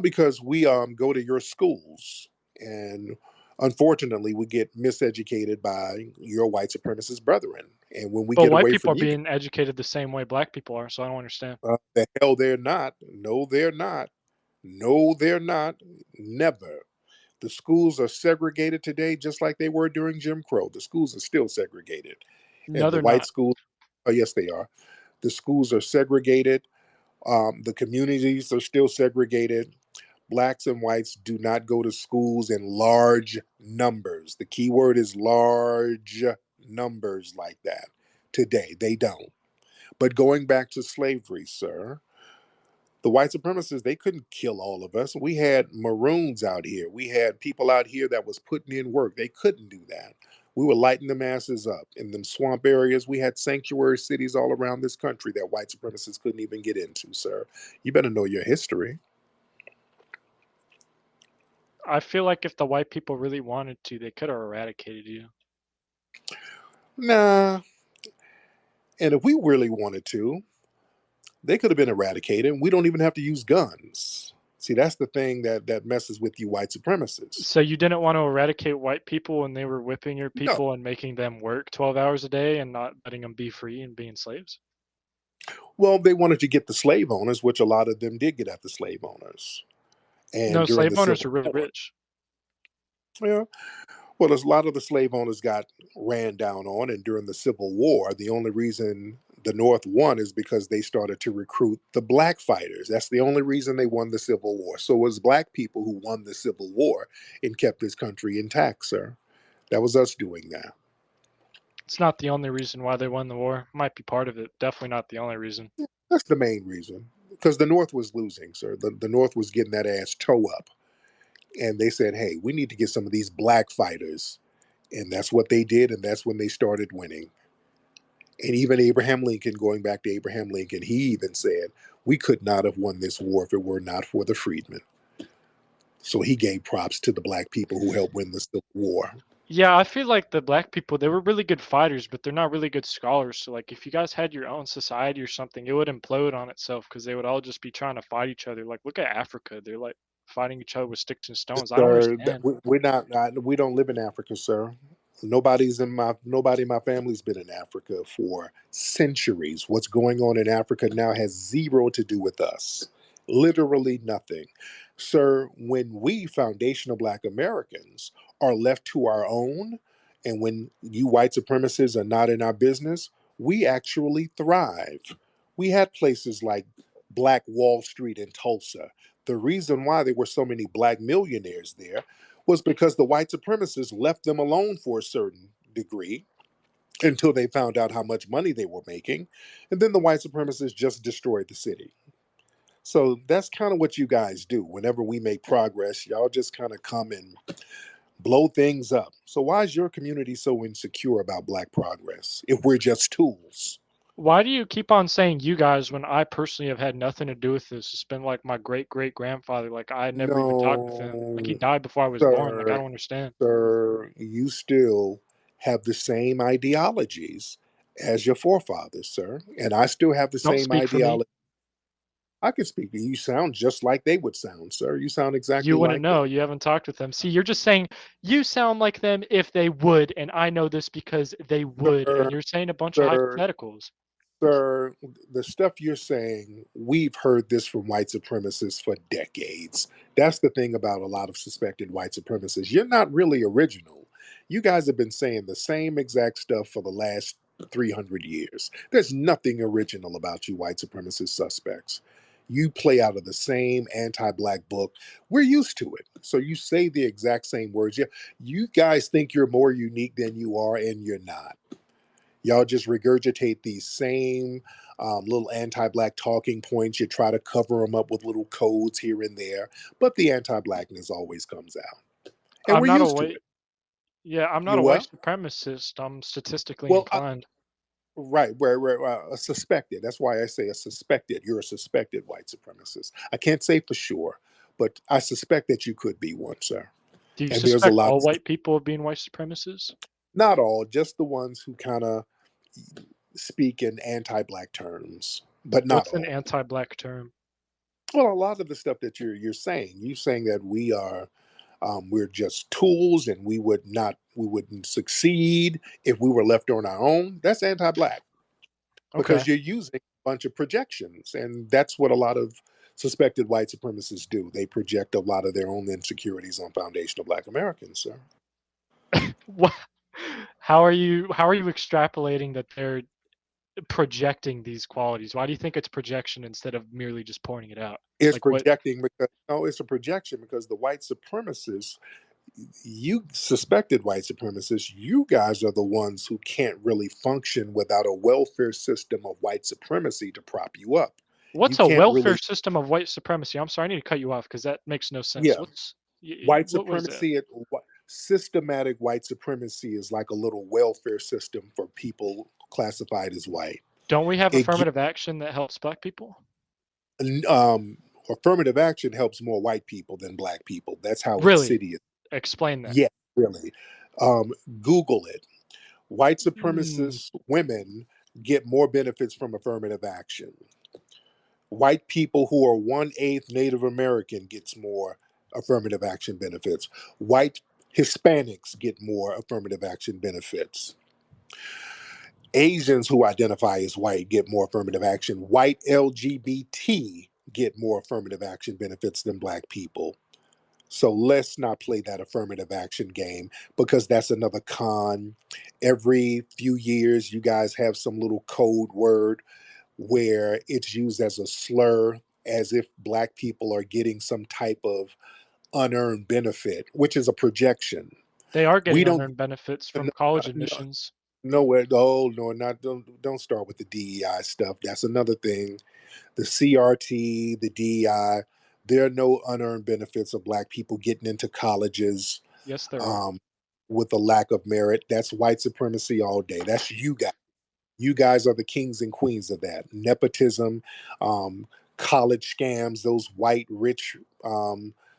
Because we go to your schools, and unfortunately, we get miseducated by your white supremacist brethren. And when we
But
get
white
away
people are
from you,
being educated the same way black people are, so I don't understand.
the hell they're not. No, they're not. No, they're not. Never. The schools are segregated today, just like they were during Jim Crow. The schools are still segregated,
No,
and the
they're
white
not.
schools. Oh, yes, they are. The schools are segregated. The communities are still segregated. Blacks and whites do not go to schools in large numbers. The key word is large numbers like that. Today, they don't. But going back to slavery, sir, the white supremacists, they couldn't kill all of us. We had maroons out here. We had people out here that was putting in work. They couldn't do that. We were lighting the masses up. In them swamp areas, we had sanctuary cities all around this country that white supremacists couldn't even get into, sir. You better know your history.
I feel like if the white people really wanted to, they could have eradicated you.
Nah, and if we really wanted to, they could have been eradicated. We don't even have to use guns. See, that's the thing that messes with you white supremacists.
So you didn't want to eradicate white people when they were whipping your
No.
people and making them work 12 hours a day and not letting them be free and being slaves?
Well, they wanted to get the slave owners, which a lot of them did get at the slave owners. And
No,
during
slave
the
owners
Civil
are really
War,
rich.
yeah, well, a lot of the slave owners got ran down on. And during the Civil War, the only reason the North won is because they started to recruit the black fighters. That's the only reason they won the Civil War. So it was black people who won the Civil War and kept this country intact, sir. That was us doing that.
It's not the only reason why they won the war. Might be part of it. Definitely not the only reason.
That's the main reason. Because the North was losing, sir. The North was getting that ass toe up. And they said, hey, we need to get some of these black fighters. And that's what they did. And that's when they started winning. And even Abraham Lincoln, going back to Abraham Lincoln, he even said, we could not have won this war if it were not for the freedmen. So he gave props to the black people who helped win the Civil War.
Yeah, I feel like the black people, they were really good fighters, but they're not really good scholars. So, like, if you guys had your own society or something, it would implode on itself because they would all just be trying to fight each other. Like, look at Africa. They're like fighting each other with sticks and stones. I don't
Sir,
understand.
we're not. We don't live in Africa, sir. Nobody in my family's been in Africa for centuries. What's going on in Africa now has zero to do with us. Literally nothing, sir. When we foundational Black Americans are left to our own, and when you white supremacists are not in our business, we actually thrive. We had places like Black Wall Street in Tulsa. The reason why there were so many black millionaires there was because the white supremacists left them alone for a certain degree until they found out how much money they were making. And then the white supremacists just destroyed the city. So that's kind of what you guys do. Whenever we make progress, y'all just kind of come and blow things up. So why is your community so insecure about black progress if we're just tools?
Why do you keep on saying you guys when I personally have had nothing to do with this? It's been like my great great grandfather. Like, I never even talked with him. Like, he
No,
died before I was born. Like, I
sir.
don't understand.
Sir, you still have the same ideologies as your forefathers, sir. And I still have the
Don't
same
speak for me.
ideology. I can speak to you. You sound just like they would sound, sir. You sound
You
exactly
wouldn't
like them.
know. You haven't talked with them. See, you're just saying you sound like them if they would, and I know this because they would, and
Sir,
you're saying a bunch of
sir,
hypotheticals.
sir, the stuff you're saying, we've heard this from white supremacists for decades. That's the thing about a lot of suspected white supremacists. You're not really original. You guys have been saying the same exact stuff for the last 300 years. There's nothing original about you white supremacist suspects. You play out of the same anti-black book. We're used to it. So you say the exact same words. Yeah, you guys think you're more unique than you are, and you're not. Y'all just regurgitate these same little anti-black talking points. You try to cover them up with little codes here and there, but the anti-blackness always comes out, and
I'm
we're
not a
used to
white.
it.
Yeah, I'm not
You
a white
well,
supremacist. I'm statistically
well,
inclined.
right, where a suspected. That's why I say a suspected. You're a suspected white supremacist. I can't say for sure, but I suspect that you could be one, sir.
Do you
And there's a
suspect
lot
all
of,
white people of being white supremacists?
not all, just the ones who kind of speak in anti-black terms, but not
What's an
all.
anti-black term?
Well, a lot of the stuff that you're saying that we're just tools and we wouldn't succeed if we were left on our own. That's anti-black
Okay.
because you're using a bunch of projections, and that's what a lot of suspected white supremacists do. They project a lot of their own insecurities on foundational Black Americans, sir.
What? How are you extrapolating that they're projecting these qualities? Why do you think it's projection instead of merely just pointing it out?
It's
Like what?
projecting because no, it's a projection because the white supremacists, you suspected white supremacists, you guys are the ones who can't really function without a welfare system of white supremacy to prop you up. You
What's a
can't
welfare
really,
system of white supremacy? I'm sorry, I need to cut you off because that makes no sense.
yeah,
What's
white
what was it?
supremacy, systematic white supremacy is like a little welfare system for people classified as white.
Don't we have
It gi-
affirmative action that helps black people?
affirmative action helps more white people than black people. That's how
Really?
insidious.
Explain that.
Yeah, really. Um, Google it. White
Mm,
supremacist women get more benefits from affirmative action. White people who are 1/8 Native American gets more affirmative action benefits. White Hispanics get more affirmative action benefits. Asians who identify as white get more affirmative action. White LGBT get more affirmative action benefits than black people. So let's not play that affirmative action game because that's another con. Every few years, you guys have some little code word where it's used as a slur, as if black people are getting some type of unearned benefit, which is a projection.
they are
We
getting
don't
unearned benefits
no,
from college
no,
admissions.
nowhere. Oh no, not don't start with the DEI stuff. That's another thing. The CRT, the DEI. There are no unearned benefits of black people getting into colleges
Yes, there are.
um, with a lack of merit. That's white supremacy all day. That's you guys. You guys are the kings and queens of that. Nepotism, um, college scams, those white rich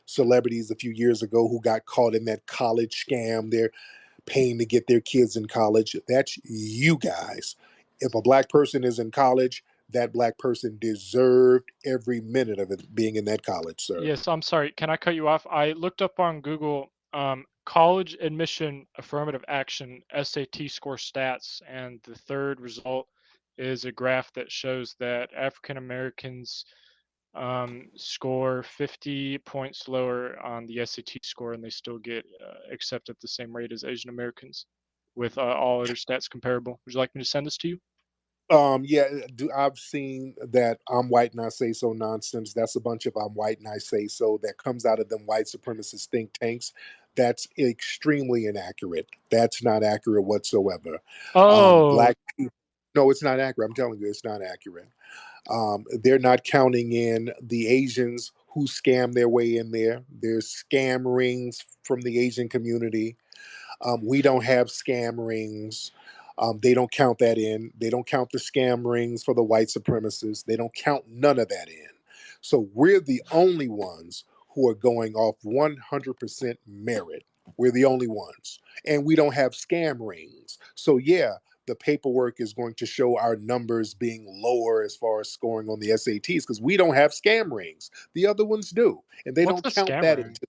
celebrities a few years ago who got caught in that college scam. They're paying to get their kids in college. That's you guys. If a black person is in college, that black person deserved every minute of it being in that college, sir.
Yes, I'm sorry. Can I cut you off? I looked up on Google college admission affirmative action SAT score stats, and the third result is a graph that shows that African Americans score 50 points lower on the SAT score, and they still get accepted at the same rate as Asian Americans, with all other stats comparable. Would you like me to send this to you?
Yeah, do I've seen that I'm white and I say so nonsense. That's a bunch of I'm white and I say so that comes out of them white supremacist think tanks. That's extremely inaccurate. That's not accurate whatsoever.
Oh,
Black people, no, it's not accurate. I'm telling you, it's not accurate. They're not counting in the Asians who scam their way in there. There's scam rings from the Asian community. We don't have scam rings. They don't count that in. They don't count the scam rings for the white supremacists. They don't count none of that in. So we're the only ones who are going off 100% merit. We're the only ones. And we don't have scam rings. So, yeah, the paperwork is going to show our numbers being lower as far as scoring on the SATs because we don't have scam rings. The other ones do, and they
What's
don't
a
count
scam
that
ring?
into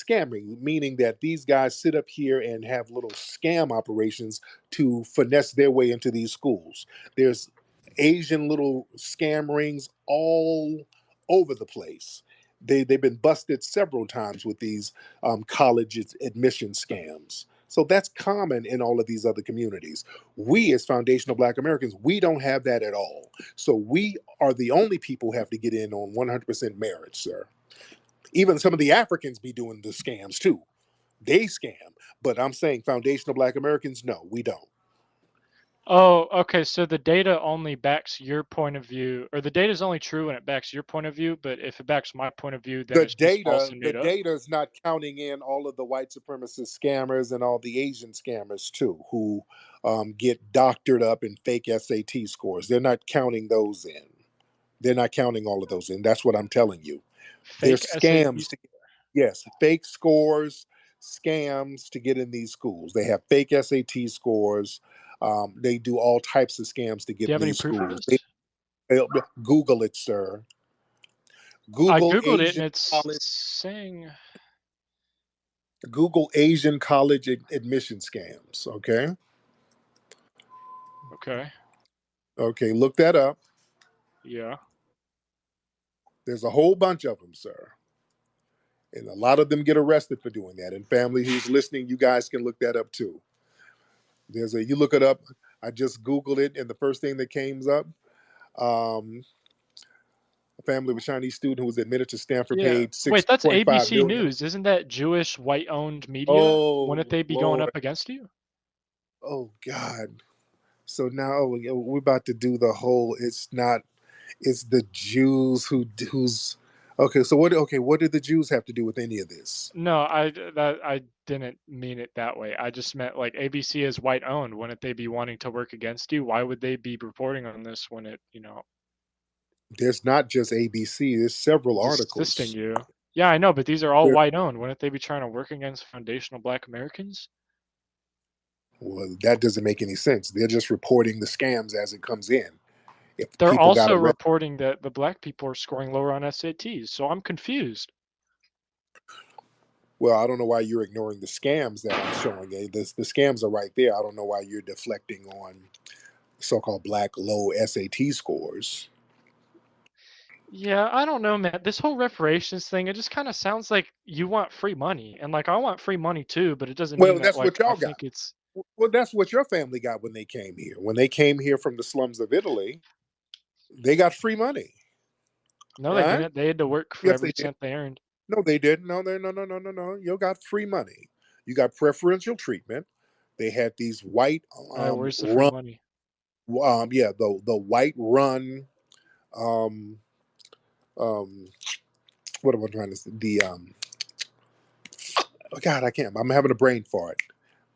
scamming, meaning that these guys sit up here and have little scam operations to finesse their way into these schools. There's Asian little scam rings all over the place. They've been busted several times with these college admission scams. So that's common in all of these other communities. We, as foundational Black Americans, we don't have that at all. So we are the only people who have to get in on 100% merit, sir. Even some of the Africans be doing the scams too. They scam, but I'm saying foundational Black Americans, no, we don't.
Oh, okay. So the data only backs your point of view, or the data is only true when it backs your point of view. But if it backs my point of view, then
The
it's just false
data,
and
the
made up.
data is not counting in all of the white supremacist scammers and all the Asian scammers too, who get doctored up in fake SAT scores. They're not counting those in. They're not counting all of those in. That's what I'm telling you. There's
Fake
scams
SATs.
to yes, fake scores, scams to get in these schools. They have fake SAT scores. They do all types of scams to
Do
get
you
in
have any
these
proof of
schools.
this?
Google it, sir.
I
Google
googled it and
Asian
it's
college.
saying
Google Asian college admission scams. Okay,
okay,
okay, look that up.
yeah.
There's a whole bunch of them, sir, and a lot of them get arrested for doing that. And family who's listening, you guys can look that up too. You look it up. I just Googled it, and the first thing that came up, um, a family of a Chinese student who was admitted to Stanford
Yeah.
paid
Wait, that's
6.5
ABC
million.
News. Isn't that Jewish white-owned media?
Oh
Wouldn't they be going
Lord,
up against you?
oh God. So now we're about to do the whole. It's not. It's the Jews who's. Okay, so what? Okay, what did the Jews have to do with any of this?
No, I didn't mean it that way. I just meant like ABC is white-owned. Wouldn't they be wanting to work against you? Why would they be reporting on this when it
There's not just ABC. There's several
is assisting
articles.
you? Yeah, I know, but these are all
There,
white-owned. Wouldn't they be trying to work against foundational Black Americans?
well, that doesn't make any sense. They're just reporting the scams as it comes in. If
They're
people got
also
arrested,
reporting that the Black people are scoring lower on SATs. So I'm confused.
well, I don't know why you're ignoring the scams that I'm showing. The scams are right there. I don't know why you're deflecting on so-called black low SAT scores.
Yeah, I don't know, man. This whole reparations thing, it just kind of sounds like you want free money. And like I want free money too, but it doesn't mean
Well,
that
that's
like
what
I
y'all got.
think it's
Well, that's what your family got when they came here. When they came here from the slums of Italy, they got free money.
no, they
Right?
didn't. They had to work for
Yes,
every
they did.
cent they earned.
No, they didn't. No. You got free money. You got preferential treatment. They had these white
All right, where's the free
run.
money?
Yeah, the white run. Um, um, what am I trying to say? Oh God, I can't. I'm having a brain fart.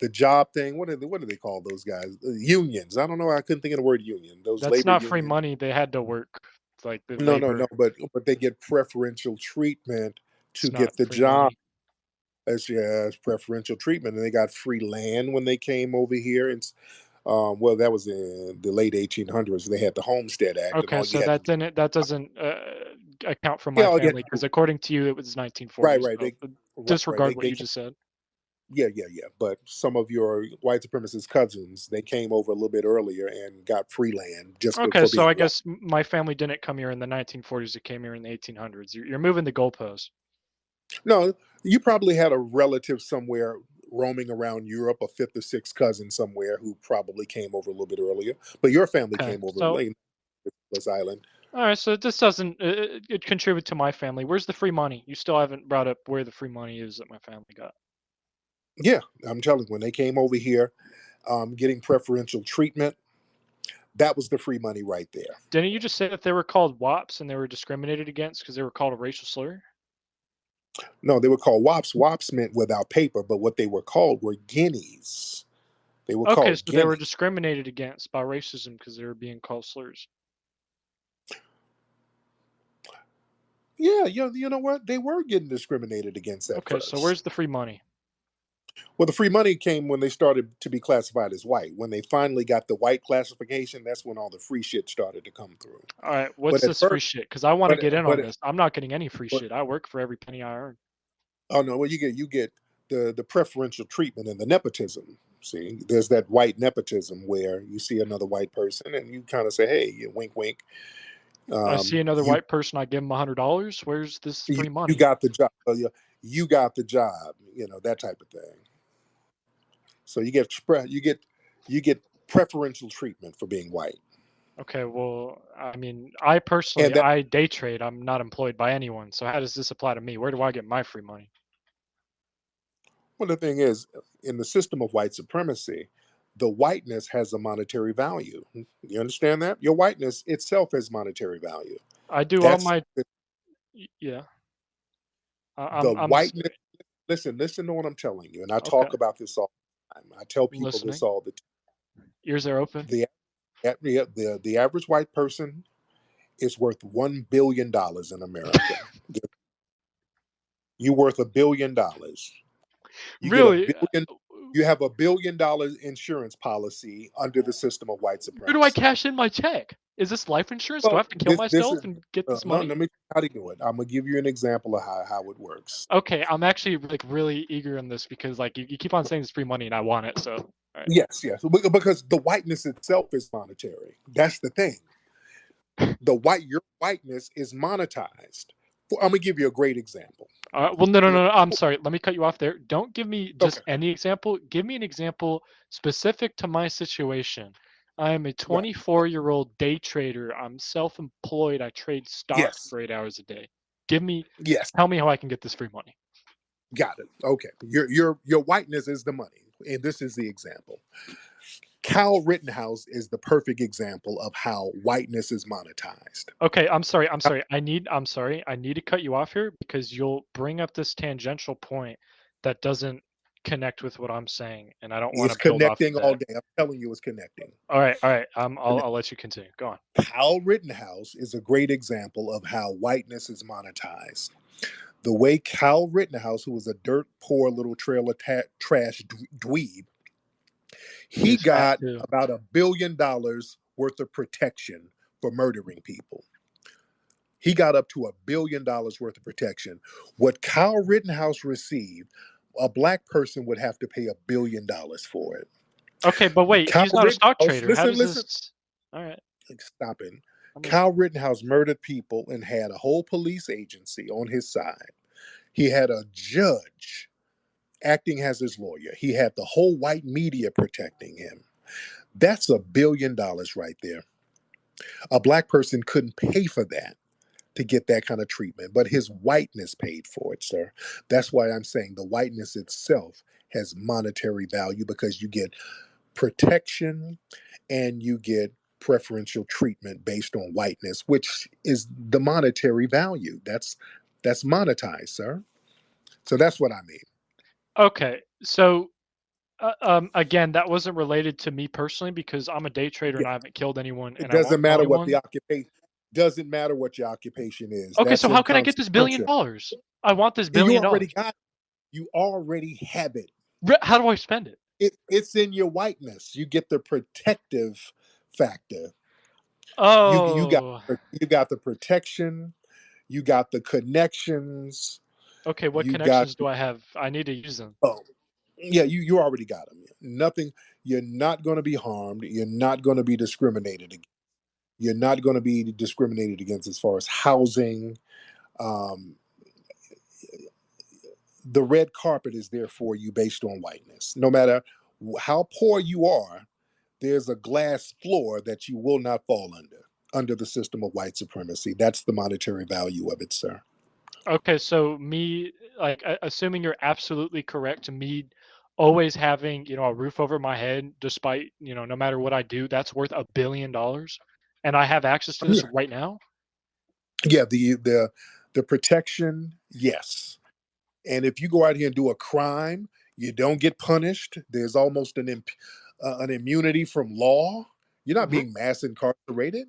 The job thing. What do they call those guys? Unions. I don't know. I couldn't think of the word union. Those
That's
labor
not free
unions.
money. They had to work. It's like the
No.
labor.
But they get preferential treatment to
It's not
get the
free
job.
money.
As preferential treatment, and they got free land when they came over here. And well, that was in the late 1800s. They had the Homestead Act, and
Okay,
all you
so
had to
that
do.
didn't that doesn't account for
Yeah,
my
all you had
family
to do.
because according to you, it was
Right,
1940s.
right.
So
Right.
disregard what
They
you
came,
just said.
yeah. But some of your white supremacist cousins, they came over a little bit earlier and got free land just
Okay,
for
so
being
I
white.
guess my family didn't come here in the 1940s. It came here in the 1800s. You're moving the goalposts.
No, you probably had a relative somewhere roaming around Europe, a fifth or sixth cousin somewhere who probably came over a little bit earlier. But your family
Okay,
came over
so
late. This island.
all right, so this doesn't it contribute to my family. Where's the free money? You still haven't brought up where the free money is that my family got.
Yeah, I'm telling you, when they came over here, getting preferential treatment, that was the free money right there.
Didn't you just say that they were called WAPs and they were discriminated against because they were called a racial slur?
No, they were called wops. Wops meant without paper, but what they were called were guineas. They were
Okay,
called
so they were
guineas.
discriminated against by racism because they were being called slurs.
Yeah, you know what? They were getting discriminated against at
Okay, so
first.
where's the free money?
Well, the free money came when they started to be classified as white. When they finally got the white classification, that's when all the free shit started to come through.
All right,
But
what's
at
this free
first,
shit? Because I want to
but
get in on
but
this. I'm not getting any free
but
shit. I work for every penny I earn.
oh no, well you get the preferential treatment and the nepotism. See, there's that white nepotism where you see another white person and you kind of say, "Hey, you wink, wink."
I see
Um,
another
you
white person, I give them $100. Where's this
you
free
you
money?
got the job. You got the job. That type of thing. So you get preferential treatment for being white.
Okay, well, I mean, I
And
personally,
that
I day trade. I'm not employed by anyone. So how does this apply to me? Where do I get my free money?
well, the thing is, in the system of white supremacy, the whiteness has a monetary value. You understand that? Your whiteness itself has monetary value.
I do all
That's
my yeah.
the
I'm
whiteness. Listen to what I'm telling you, and I
okay.
talk about this all the time. I tell
I'm
people this
listening.
all the time.
Ears are open.
The average white person is worth $1 billion in America. You're worth $1 billion. You get a
Really?
billion. You have $1 billion insurance policy under the system of white
Where do I
supremacy.
cash in my check? Is this life insurance? Do I
Well,
have to kill
this is
myself and get this
no.
money?
Let me how to do it. I'm gonna give you an example of how it works.
Okay, I'm actually like really eager on this because like you keep on saying it's free money and I want it. So, all right.
Yes. Because the whiteness itself is monetary. That's the thing. Your whiteness is monetized. I'm gonna give you a great example.
Well, no, no, no, no. I'm sorry. Let me cut you off there. Don't give me just
Okay.
any example. Give me an example specific to my situation. I am a
Right.
24-year-old day trader. I'm self-employed. I trade stocks
Yes.
for 8 hours a day. Give me,
Yes.
tell me how I can get this free money.
Got it. Okay. Your whiteness is the money, and this is the example. Cal Rittenhouse is the perfect example of how whiteness is monetized.
Okay, I'm sorry. I'm sorry. I'm sorry. I need to cut you off here because you'll bring up this tangential point that doesn't connect with what I'm saying, and I don't want
It's
to build off of
connecting all
that.
day. I'm telling you, it's connecting.
All right, all right. I'll let you continue. Go on.
Cal Rittenhouse is a great example of how whiteness is monetized. The way Cal Rittenhouse, who was a dirt poor little trailer trash dweeb,
He
he
was fat
got
too.
about $1 billion worth of protection for murdering people. He got up to $1 billion worth of protection. What Kyle Rittenhouse received, a black person would have to pay $1 billion for it.
Okay, but wait,
Kyle
he's not a stock
Rittenhouse,
trader. How does
listen,
this? All right,
stop it.
I'm
Kyle
listening.
Rittenhouse murdered people and had a whole police agency on his side. He had a judge acting as his lawyer. He had the whole white media protecting him. That's $1 billion right there. A black person couldn't pay for that to get that kind of treatment, but his whiteness paid for it, sir. That's why I'm saying the whiteness itself has monetary value because you get protection and you get preferential treatment based on whiteness, which is the monetary value. That's monetized, sir. So that's what I mean.
Okay, so again, that wasn't related to me personally because I'm a day trader
Yeah,
and I haven't killed anyone
it
and I
doesn't
won't kill
matter what the
anyone.
occupation doesn't matter what your occupation is.
Okay, so
That's
how can I get this billion
inconsequential.
dollars? I want this
You
billion
already
dollars.
got it. You already have it.
How do I spend it?
It's in your whiteness. You get the protective factor. You got
Oh,
you got the protection. You got the connections.
okay. What
You got
connections do I have? I need to use them.
oh yeah. You already got them. Nothing. You're not going to be harmed. You're not going to be discriminated against. You're not going to be discriminated against as far as housing. Um, the red carpet is there for you based on whiteness. No matter how poor you are, there's a glass floor that you will not fall under the system of white supremacy. That's the monetary value of it, sir.
Okay, so me, like, assuming you're absolutely correct, me always having, a roof over my head, despite, no matter what I do, that's worth $1 billion, and I have access to this
Yeah,
right now.
yeah. The protection, yes. And if you go out here and do a crime, you don't get punished. There's almost an immunity from law. You're not
R-
being mass incarcerated.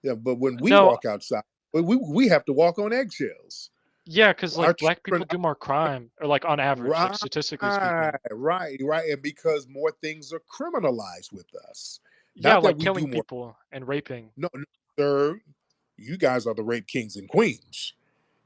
Yeah, but when we
no,
walk outside, we have to walk on eggshells.
Yeah, because
Our
like black
children,
people do more crime, or like on average, like
right,
statistically speaking.
right, and because more things are criminalized with us.
Yeah,
Not that
like
we do
killing
more.
people and raping.
No, no, sir. You guys are the rape kings and queens.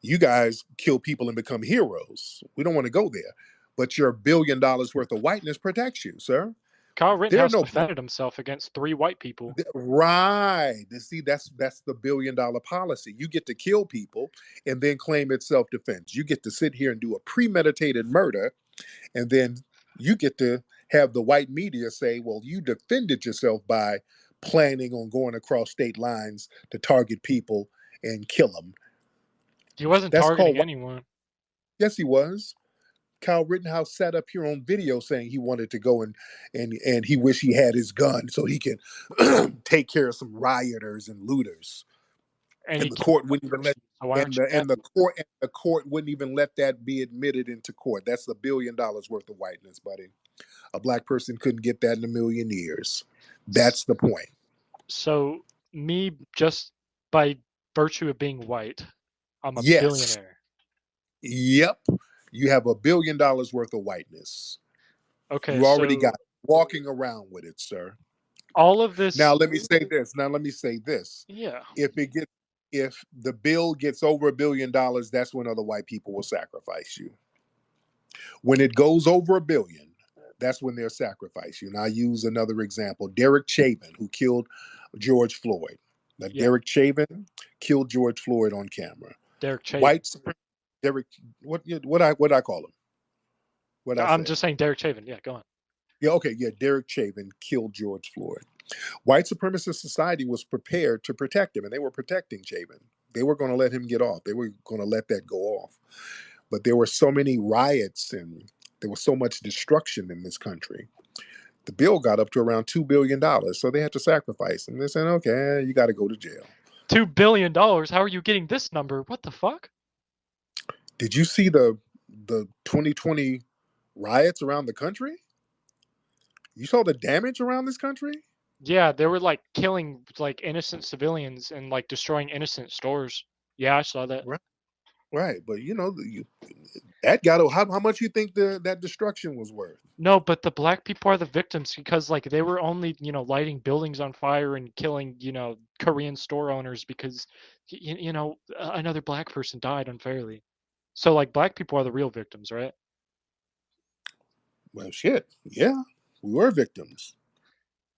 You guys kill people and become heroes. We don't want to go there. But your $1 billion worth of whiteness protects you, sir.
Kyle
There are
Rittenhouse
no
defended himself against 3 white people.
right. See, that's the $1 billion policy. You get to kill people and then claim it's self-defense. You get to sit here and do a premeditated murder, and then you get to have the white media say, well, you defended yourself by planning on going across state lines to target people and kill them.
He wasn't
That's called
targeting
white.
anyone.
Yes, he was. Kyle Rittenhouse sat up here on video saying he wanted to go and he wished he had his gun so he could take care of some rioters and looters.
And he
And the
killed
court wouldn't
one
even let
person. So why aren't you mad?
the court wouldn't even let that be admitted into court. That's $1 billion worth of whiteness, buddy. A black person couldn't get that in a million years. That's the point.
So me, just by virtue of being white, I'm a
Yes.
billionaire.
Yep. You have $1 billion worth of whiteness.
Okay,
You already
so
got it. Walking around with it, sir.
all of this,
Now let me say this. Now let me say this.
yeah.
If it gets if the bill gets over $1 billion, that's when other white people will sacrifice you. When it goes over $1 billion, that's when they'll sacrifice you. And I use another example: Derek Chauvin, who killed George Floyd. Now,
Yeah,
Derek Chauvin killed George Floyd on camera.
Derek Chauvin.
White Derek, what I call him? What I
I'm
say?
just saying Derek Chauvin. Yeah, go on.
Yeah, okay, yeah. Derek Chauvin killed George Floyd. White supremacist society was prepared to protect him, and they were protecting Chauvin. They were going to let him get off. They were going to let that go off. But there were so many riots and there was so much destruction in this country. The bill got up to around $2 billion, so they had to sacrifice. And they said, "Okay, you got to go to jail."
$2 billion. How are you getting this number? What the fuck?
Did you see the 2020 riots around the country? You saw the damage around this country?
Yeah, they were like killing like innocent civilians and like destroying innocent stores. Yeah, I saw that.
Right, right. But that got how much you think that destruction was worth?
No, but the black people are the victims because like they were only, lighting buildings on fire and killing, Korean store owners because another black person died unfairly. So like black people are the real victims, right?
Well, shit. Yeah, we were victims.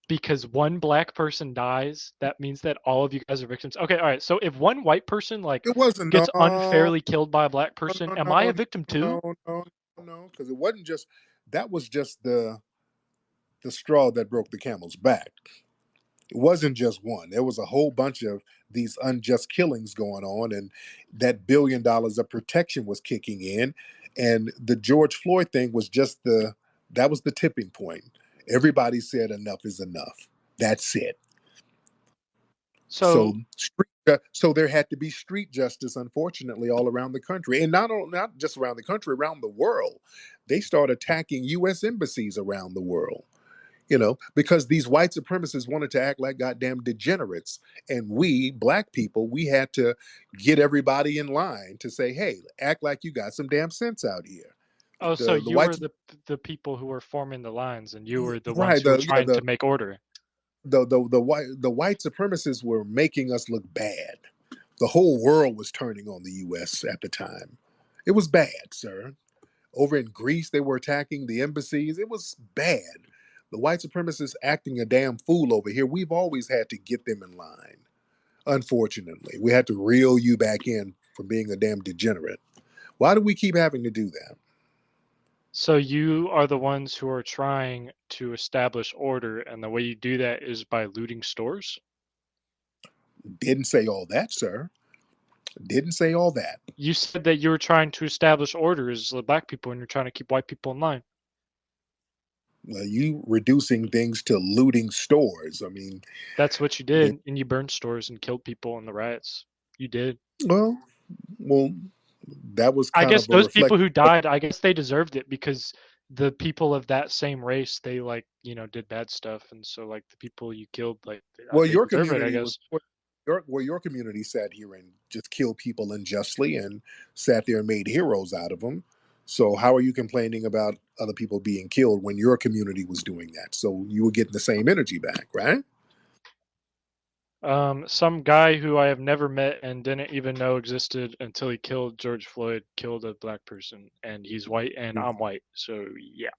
Because one black person dies, that means that all of you guys are victims. Okay, all right. So if one white person like
It wasn't
gets
no,
unfairly killed by a black person,
no,
am I a
no,
victim too?
no, no, no, because it wasn't just that was just the straw that broke the camel's back. It wasn't just one. There was a whole bunch of these unjust killings going on, and that $1 billion of protection was kicking in. And the George Floyd thing was just that was the tipping point. Everybody said enough is enough. That's it. So
So
so there had to be street justice, unfortunately, all around the country, and not just around the country, around the world. They start attacking U.S. embassies around the world. Because these white supremacists wanted to act like goddamn degenerates, and we black people, we had to get everybody in line to say, "Hey, act like you got some damn sense out here."
oh, so
The
you
white
were the people who were forming the lines, and you were the ones
right
who were
the yeah
trying to make order.
the white supremacists were making us look bad. The whole world was turning on the U.S. at the time. It was bad, sir. Over in Greece, they were attacking the embassies. It was bad. The white supremacists acting a damn fool over here. We've always had to get them in line. Unfortunately, we had to reel you back in from being a damn degenerate. Why do we keep having to do that?
So you are the ones who are trying to establish order, and the way you do that is by looting stores.
Didn't say all that, sir. Didn't say all that.
You said that you were trying to establish order as the black people, and you're trying to keep white people in line.
You reducing things to looting stores. I mean,
That's what you
you,
did, and you burned stores and killed people in the riots. You did.
well, well, that was
I
kind
guess
of a
those
reflection.
people who died, I guess they deserved it because the people of that same race, they like, did bad stuff, and so like the people you killed, like
Well,
they
your
deserve it, I
community was
guess.
your community sat here and just killed people unjustly and sat there and made heroes out of them. So how are you complaining about other people being killed when your community was doing that? So you were getting the same energy back, right?
Some guy who I have never met and didn't even know existed until he killed George Floyd, killed a black person, and he's white and I'm white. So yeah,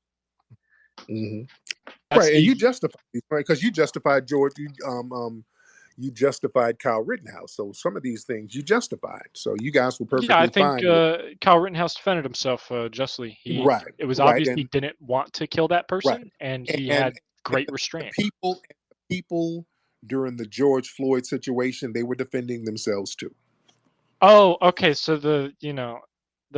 Mm-hmm.
that's
Right, and you
the
justified it, right? Because you justified George, you justified Kyle Rittenhouse. So some of these things you justified. So you guys were
yeah. I
perfectly
think
fine with
Kyle Rittenhouse defended himself justly.
right,
It was
right,
obvious he
and
didn't want to kill that
right,
person, and he
and
had great
the
restraint.
people during the George Floyd situation, they were defending themselves too.
Oh, okay. So the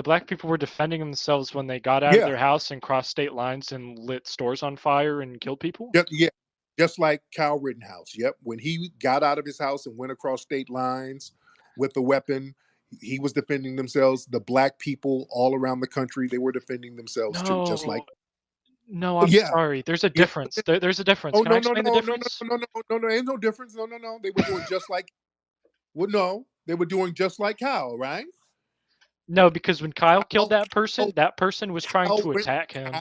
black people were defending themselves when they got out of
Yeah,
their house and crossed state lines and lit stores on fire and killed people.
yeah, just like Kyle Rittenhouse. Yep, when he got out of his house and went across state lines with a weapon, he was defending themselves. The black people all around the country, they were defending themselves too, just like
No, no,
oh,
I'm
yeah,
sorry. There's a
yeah.
difference. There's a difference.
Oh
Can I
no, no,
explain the
no, no, no,
difference?
no, no, no, no, ain't no difference. No, no, no. They were doing just like well, no, they were doing just like Kyle, right?
No, because when Kyle killed
Kyle,
that person was trying
Kyle
to
went,
attack him.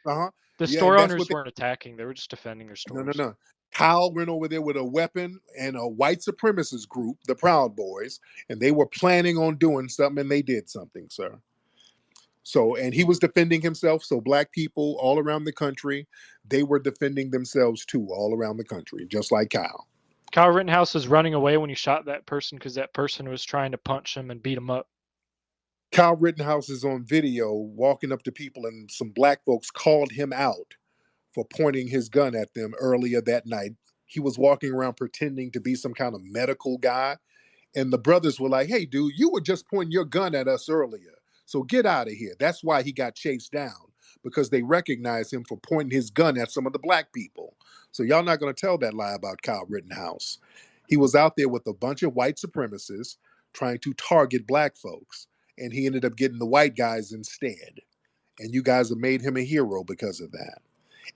uh-huh.
The
Yeah,
store
and that's what
owners
they
weren't attacking. They were just defending their
no, no,
stores.
no. Kyle went over there with a weapon and a white supremacist group, the Proud Boys, and they were planning on doing something, and they did something, sir. So, and he was defending himself. So, black people all around the country, they were defending themselves too, all around the country, just like Kyle.
Kyle Rittenhouse was running away when he shot that person because that person was trying to punch him and beat him up.
Kyle Rittenhouse is on video walking up to people, and some black folks called him out for pointing his gun at them earlier that night. He was walking around pretending to be some kind of medical guy. And the brothers were like, hey, dude, you were just pointing your gun at us earlier. So get out of here. That's why he got chased down, because they recognized him for pointing his gun at some of the black people. So y'all not going to tell that lie about Kyle Rittenhouse. He was out there with a bunch of white supremacists trying to target black folks. And he ended up getting the white guys instead. And you guys have made him a hero because of that.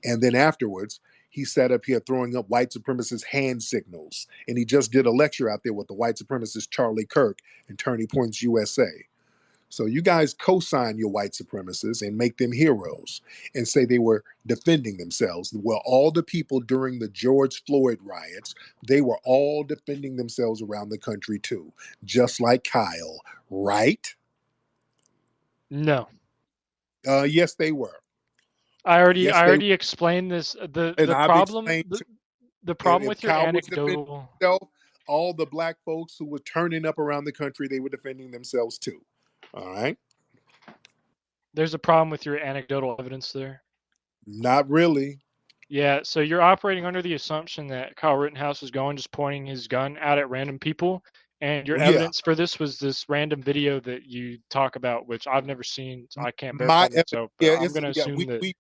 And then afterwards, he sat up here throwing up white supremacist hand signals. And he just did a lecture out there with the white supremacist Charlie Kirk and Turning Points USA. So you guys co-sign your white supremacists and make them heroes and say they were defending themselves. Well, all the people during the George Floyd riots, they were all defending themselves around the country too, just like Kyle, right?
No,
Yes, they were.
I
Yes, they
already explained this.
and I've explained to
The problem
if
with your
Kyle was defending
anecdotal
himself, all the black folks who were turning up around the country, they were defending themselves too. All right.
there's a problem with your anecdotal evidence there.
Not really.
Yeah, so you're operating under the assumption that Kyle Rittenhouse was going just pointing his gun out at random people, and your
Well, yeah.
evidence for this was this random video that you talk about, which I've never seen, so I can't
My
verify
evidence,
myself, but
yeah,
I'm
it's
gonna
yeah,
assume that.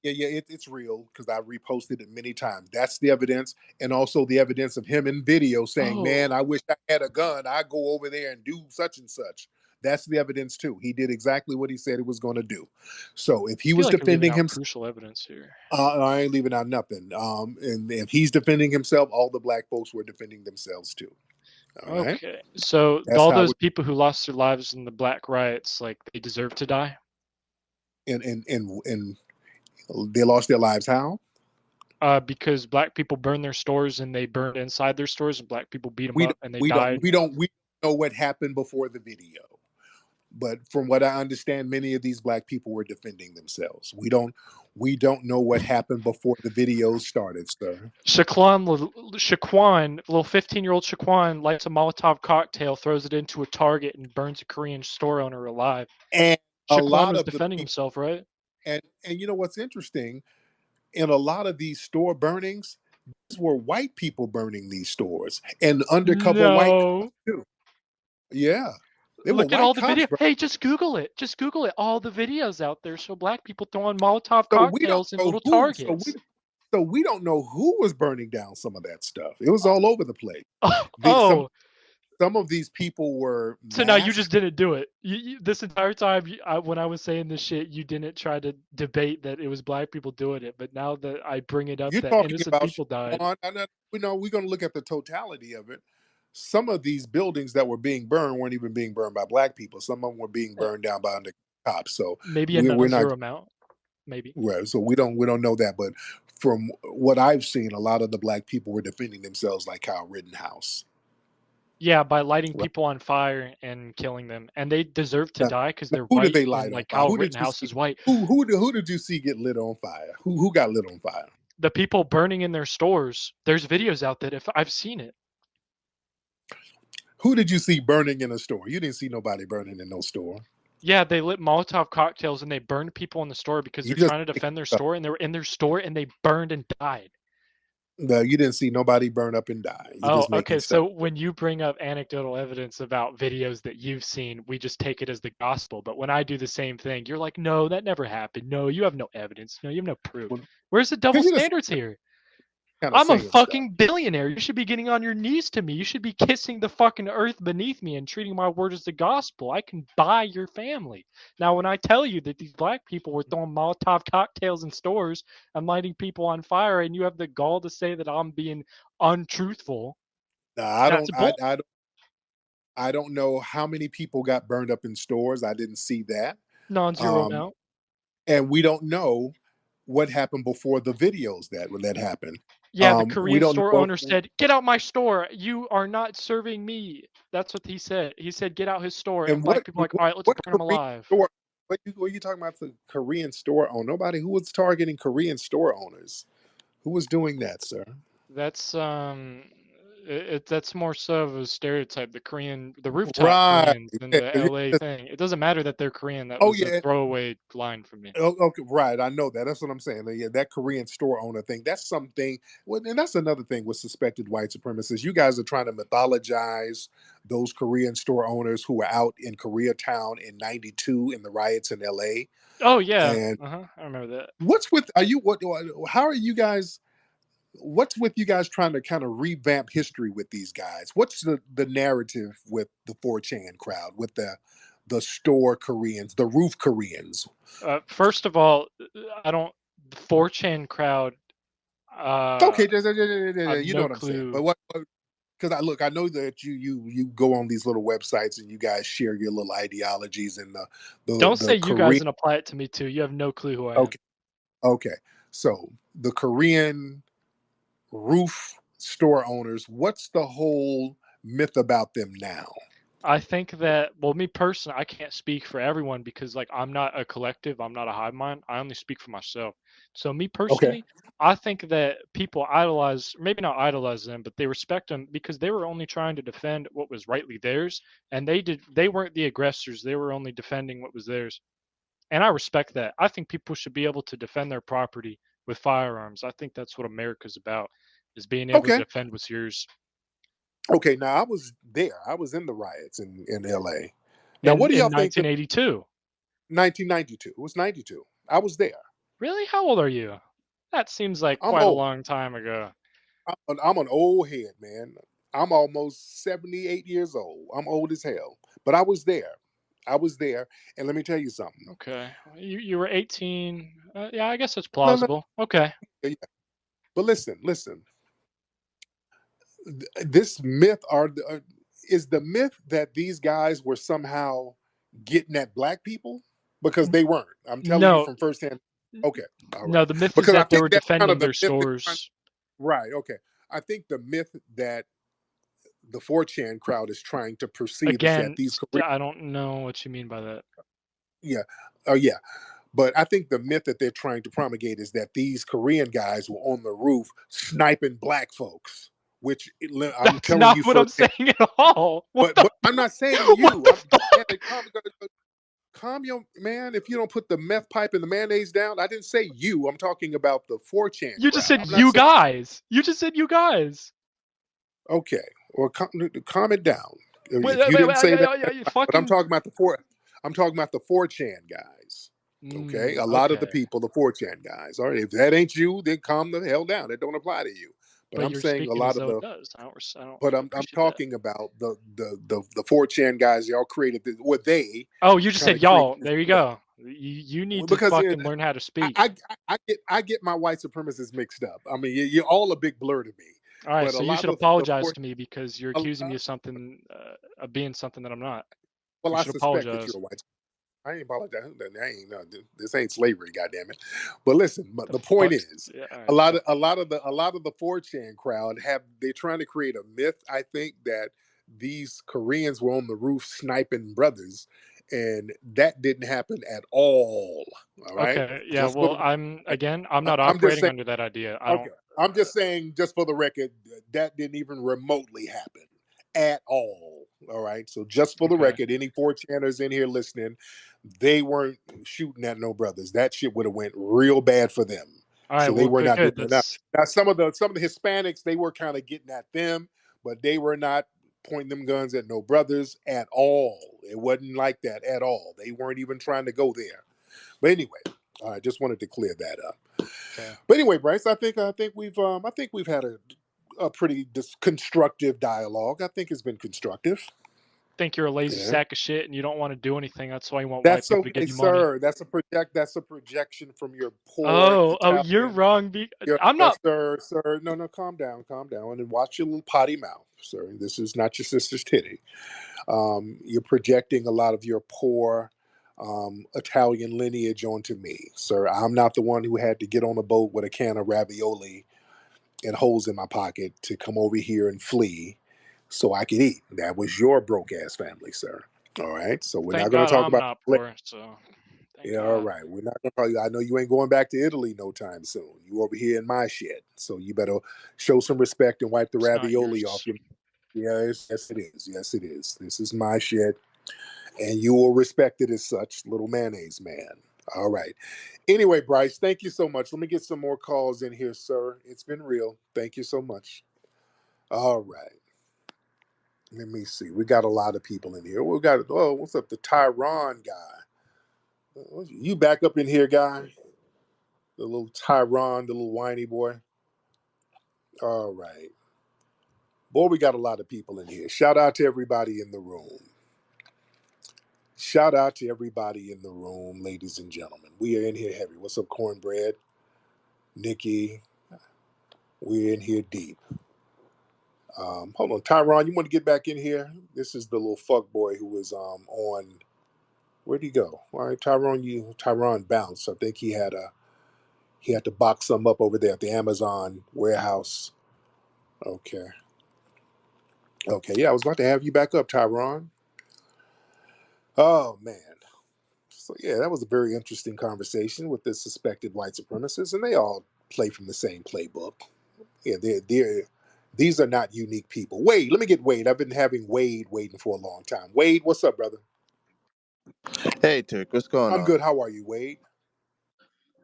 it's real because I reposted it many times. That's the evidence, and also the evidence of him in video saying, "Man,
Oh,
I wish I had a gun. I go over there and do such and such." That's the evidence too. He did exactly what he said he was going to do. So if
I
he
feel
was
like you're leaving
defending
out
himself,
crucial evidence here.
I ain't leaving out nothing. And if he's defending himself, all the black folks were defending themselves too. All right.
Okay, so
That's
all
how
those people who lost their lives in the Black Riots, like they deserve to die,
and they lost their lives. How?
because black people burned their stores and they burned inside their stores, and black people beat them
We don't
up and they
we don't
died.
we don't know what happened before the video. But from what I understand, many of these black people were defending themselves. We don't know what happened before the videos started, sir.
Shaquan, little 15-year-old Shaquan, lights a Molotov cocktail, throws it into a Target, and burns a Korean store owner alive.
And a
Shaquan
lot
was
of the
defending
people
himself, right?
and you know what's interesting? In a lot of these store burnings, these were white people burning these stores and undercover white cops
No.
too. Yeah. They were
Look at
white
all the
cops
video.
burning.
Hey, just Google it. Just Google it. All the videos out there show black people throwing Molotov
So we don't
cocktails in
know
little
who
Targets.
so we don't know who was burning down some of that stuff. It was all over the place.
Oh,
The,
oh,
some of these people were
so now you just
masked.
didn't do it. This entire time, when I was saying this shit, you didn't try to debate that it was black people doing it. But now that I bring it up
You're
that
talking
innocent
about
people died,
Shaquan. We know we're going to look at the totality of it. some of these buildings that were being burned weren't even being burned by black people. Some of them were being burned down by the cops. So
Maybe a
we're not
non-zero amount. Maybe.
well, so we don't know that. But from what I've seen, a lot of the black people were defending themselves like Kyle Rittenhouse.
Yeah, by lighting
Right.
people on fire and killing them, and they deserve to
Now,
die because
now,
they're
who did
white,
they light
and
on
like
fire?
Kyle
Who did you
Rittenhouse
see?
is white.
Who did you see get lit on fire? Who got lit on fire?
The people burning in their stores. There's videos out that if I've seen it.
Who did you see burning in a store? You didn't see nobody burning in no store.
Yeah, they lit Molotov cocktails and they burned people in the store because
You
they're
just
trying to defend their store, and they were in their store and they burned and died.
no, you didn't see nobody burn up and die. You're
Oh,
just
okay.
making stuff.
So when you bring up anecdotal evidence about videos that you've seen, we just take it as the gospel. But when I do the same thing, you're like, no, that never happened. No, you have no evidence. No, you have no proof. Where's the double
Because you're just
standards here?
kind of
I'm a
saying stuff.
fucking billionaire. You should be getting on your knees to me. You should be kissing the fucking earth beneath me and treating my word as the gospel. I can buy your family. Now, when I tell you that these black people were throwing Molotov cocktails in stores and lighting people on fire, and you have the gall to say that I'm being untruthful,
No, I
that's
don't.
bull.
I don't know how many people got burned up in stores. I didn't see that.
Non-zero
Um,
amount.
and we don't know what happened before the videos that when that happened.
Yeah, the
We
Korean
don't
store
know
owner
if,
said, "Get out my store. You are not serving me." That's what he said. He said, "Get out his store." And
and
black people are like, "All right, let's
what
burn him
Korean
alive."
store. What you talking about? The Korean store owner? Nobody who was targeting Korean store owners. Who was doing that, sir?
That's that's more so of a stereotype. The rooftop
Right.
Koreans than
Yeah,
the
'cause you
LA
just-
thing. It doesn't matter that they're Korean. That
oh
was a
yeah.
throwaway line for me.
Oh, okay, right. I know that. That's what I'm saying. Yeah, that Korean store owner thing. That's something. Well, and that's another thing with suspected white supremacists. You guys are trying to mythologize those Korean store owners who were out in Koreatown in '92 in the riots in LA.
Oh yeah,
And
I remember that.
what's with? Are you what? How are you guys? What's with you guys trying to kind of revamp history with these guys? What's the narrative with the 4chan crowd, with the store Koreans, the roof Koreans?
First of all, I don't. The 4chan crowd.
Okay,
I have
you know
no
what I'm saying.
clue.
But what? Because I know that you go on these little websites and you guys share your little ideologies and
Don't say
the
you guys
Korean.
and apply it to me too. You have no clue who I am.
Okay, okay. So the Korean roof store owners. What's the whole myth about them now?
I think that, well, me personally, I can't speak for everyone because, like, I'm not a collective, I'm not a hive mind. I only speak for myself. So, me
Okay,
personally, I think that people idolize, maybe not idolize them, but they respect them because they were only trying to defend what was rightly theirs, and they weren't the aggressors. They were only defending what was theirs, and I respect that. I think people should be able to defend their property with firearms. I think that's what America's about, is being able to
okay,
defend what's yours.
okay. Now I was there. I was in the riots in L.A. Now,
In
what do y'all think of
1982.
1992? It was 92. I was there.
Really? How old are you? That seems like
I'm
quite a
old.
long time ago.
I'm an old head, man. I'm almost 78 years old. I'm old as hell. But I was there. I was there. And let me tell you something.
Okay. You were 18. Yeah, I guess it's
No, no.
plausible. Okay.
Yeah. But listen. This myth is the myth that these guys were somehow getting at black people because
N-
they weren't. I'm telling you
No,
from firsthand. Okay. All
no,
right.
the myth is
Because I
that they
think
were
that's kind of
defending
the
their
myth they're trying.
stores.
Right. Okay. I think the myth that the 4chan crowd is trying to perceive is that
Again,
these Korean,
I don't know what you mean by that.
yeah, oh yeah, but I think the myth that they're trying to promulgate is that these Korean guys were on the roof sniping black folks, which I'm
That's
telling
not
you
what I'm
firsthand.
saying at all. What
But
the
I'm not saying
what
you.
the
I'm man,
fuck?
calm your man. If you don't put the meth pipe and the mayonnaise down, I didn't say you. I'm talking about the 4chan
You just
crowd.
said
I'm not
you
saying
guys. You just said you guys.
okay. Or calm it down.
Wait,
If
wait,
you
wait,
didn't say that,
wait,
that's
you
fine. But I'm
fucking.
talking about the four. I'm talking about the 4chan guys. Okay, a lot of the
Okay.
people, the 4chan guys. All right, if that ain't you, then calm the hell down. It don't apply to you. But
But
I'm
you're
saying a
speaking as
lot of
though it
the.
does. I don't
But I'm
appreciate that.
talking about the 4chan guys. Y'all created the, or they
Oh, you just
kind
said
of created
y'all.
this
There you
myth.
go. You need to
Because
fucking learn how to speak.
I get my white supremacists mixed up. I mean, you're all a big blur to me.
All right,
But a
so you
lot
should
of the
apologize
poor,
to me because you're
uh,
accusing me of something, of being something that I'm not.
well,
You
I
should
suspect that
apologize.
you're a white. I ain't apologizing. I ain't this ain't slavery, goddamn it. But listen, but
The
the point
fuck?
is,
Yeah, all right, sorry.
a lot of the 4chan crowd they're trying to create a myth. I think that these Koreans were on the roof sniping brothers, and that didn't happen at all. All right,
Okay, yeah,
just for
well,
the
I'm not
I'm just
operating
saying.
under that idea. I
Okay,
don't.
I'm just saying, just for the record, that didn't even remotely happen at all. All right, so just for the
Okay.
record, any 4chaners in here listening, they weren't shooting at no brothers. That shit would have went real bad for them.
All right.
So they
Well,
were
good,
not doing
good.
that. Now,
That's
some of the Hispanics, they were kind of getting at them, but they were not pointing them guns at no brothers at all. It wasn't like that at all. They weren't even trying to go there. But anyway, I just wanted to clear that up.
okay.
But anyway, Bryce, I think we've had a pretty constructive dialogue. I think it's been constructive.
Think you're a lazy
Yeah,
sack of shit and you don't want to do anything. That's why you want white
that's
people to give
okay,
you money.
sir. That's a projection from your poor
Oh, you're
Italian.
wrong. I'm
Yes,
not.
sir, sir. No, no, calm down, and watch your little potty mouth, sir. This is not your sister's titty. You're projecting a lot of your poor Italian lineage onto me, sir. I'm not the one who had to get on a boat with a can of ravioli and holes in my pocket to come over here and flee so I could eat. That was your broke ass family, sir. All right. So we're not
Thank
going to
God
talk
I'm
about.
not poor. So, thank
Yeah, all
God.
right. We're not going to call you. I know you ain't going back to Italy no time soon. You over here in my shit. So you better show some respect and wipe the
It's not
ravioli off
yours.
your. Yes, it is. Yes, it is. This is my shit. And you will respect it as such, little mayonnaise man. All right. Anyway, Bryce, thank you so much. Let me get some more calls in here, sir. It's been real. Thank you so much. All right. Let me see. We got a lot of people in here. We got what's up? The Tyron guy. You back up in here, guy? The little Tyron, the little whiny boy. All right. Boy, we got a lot of people in here. Shout out to everybody in the room. Shout out to everybody in the room, ladies and gentlemen. We are in here heavy. What's up, Cornbread? Nikki, we're in here deep. Hold on, Tyron, you want to get back in here? This is the little fuck boy who was on. Where'd he go? All right, Tyron bounced. I think he had to box some up over there at the Amazon warehouse. Okay. Okay, yeah, I was about to have you back up, Tyron. Oh man. So yeah, that was a very interesting conversation with the suspected white supremacists, and they all play from the same playbook. Yeah, these are not unique people. Wade, let me get Wade. I've been having Wade waiting for a long time. Wade, what's up, brother?
Hey, Tariq, what's going
I'm
on?
good. How are you, Wade?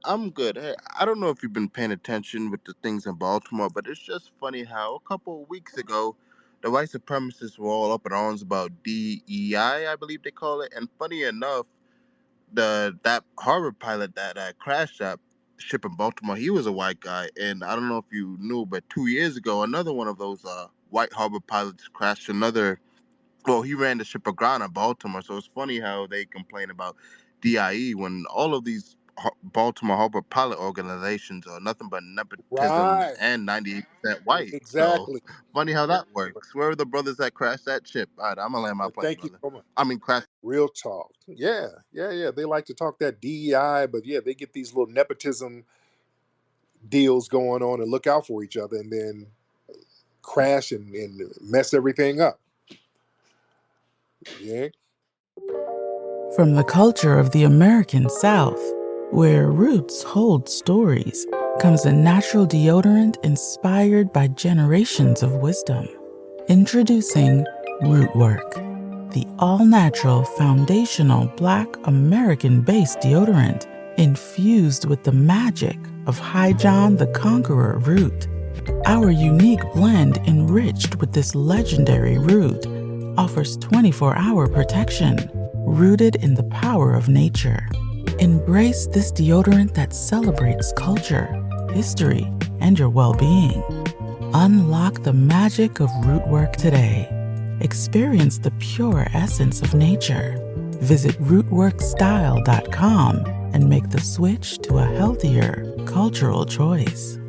I'm good. Hey, I don't know if you've been paying attention with the things in Baltimore, but it's just funny how a couple of weeks ago, the white supremacists were all up in arms about DEI, I believe they call it. And funny enough, that harbor pilot that crashed that ship in Baltimore, he was a white guy. And I don't know if you knew, but 2 years ago, another one of those white harbor pilots crashed another. Well, he ran the ship aground in Baltimore, so it's funny how they complain about DIE when all of these Baltimore Harbor pilot organizations are nothing but nepotism
Right.
and 98% white. So
Exactly.
funny how that works. Where are the brothers that crashed that ship? All right, I'm gonna land my plane,
Thank you
brother.
so much.
I mean, crash.
Real talk. Yeah, yeah, yeah. They like to talk that DEI, but yeah, they get these little nepotism deals going on and look out for each other and then crash and mess everything up. Yeah.
From the culture of the American South, where roots hold stories, comes a natural deodorant inspired by generations of wisdom. Introducing Rootwork, the all-natural foundational Black American-based deodorant infused with the magic of High John the Conqueror root. Our unique blend enriched with this legendary root offers 24-hour protection, rooted in the power of nature. Embrace this deodorant that celebrates culture, history, and your well-being. Unlock the magic of Rootwork today. Experience the pure essence of nature. Visit rootworkstyle.com and make the switch to a healthier cultural choice.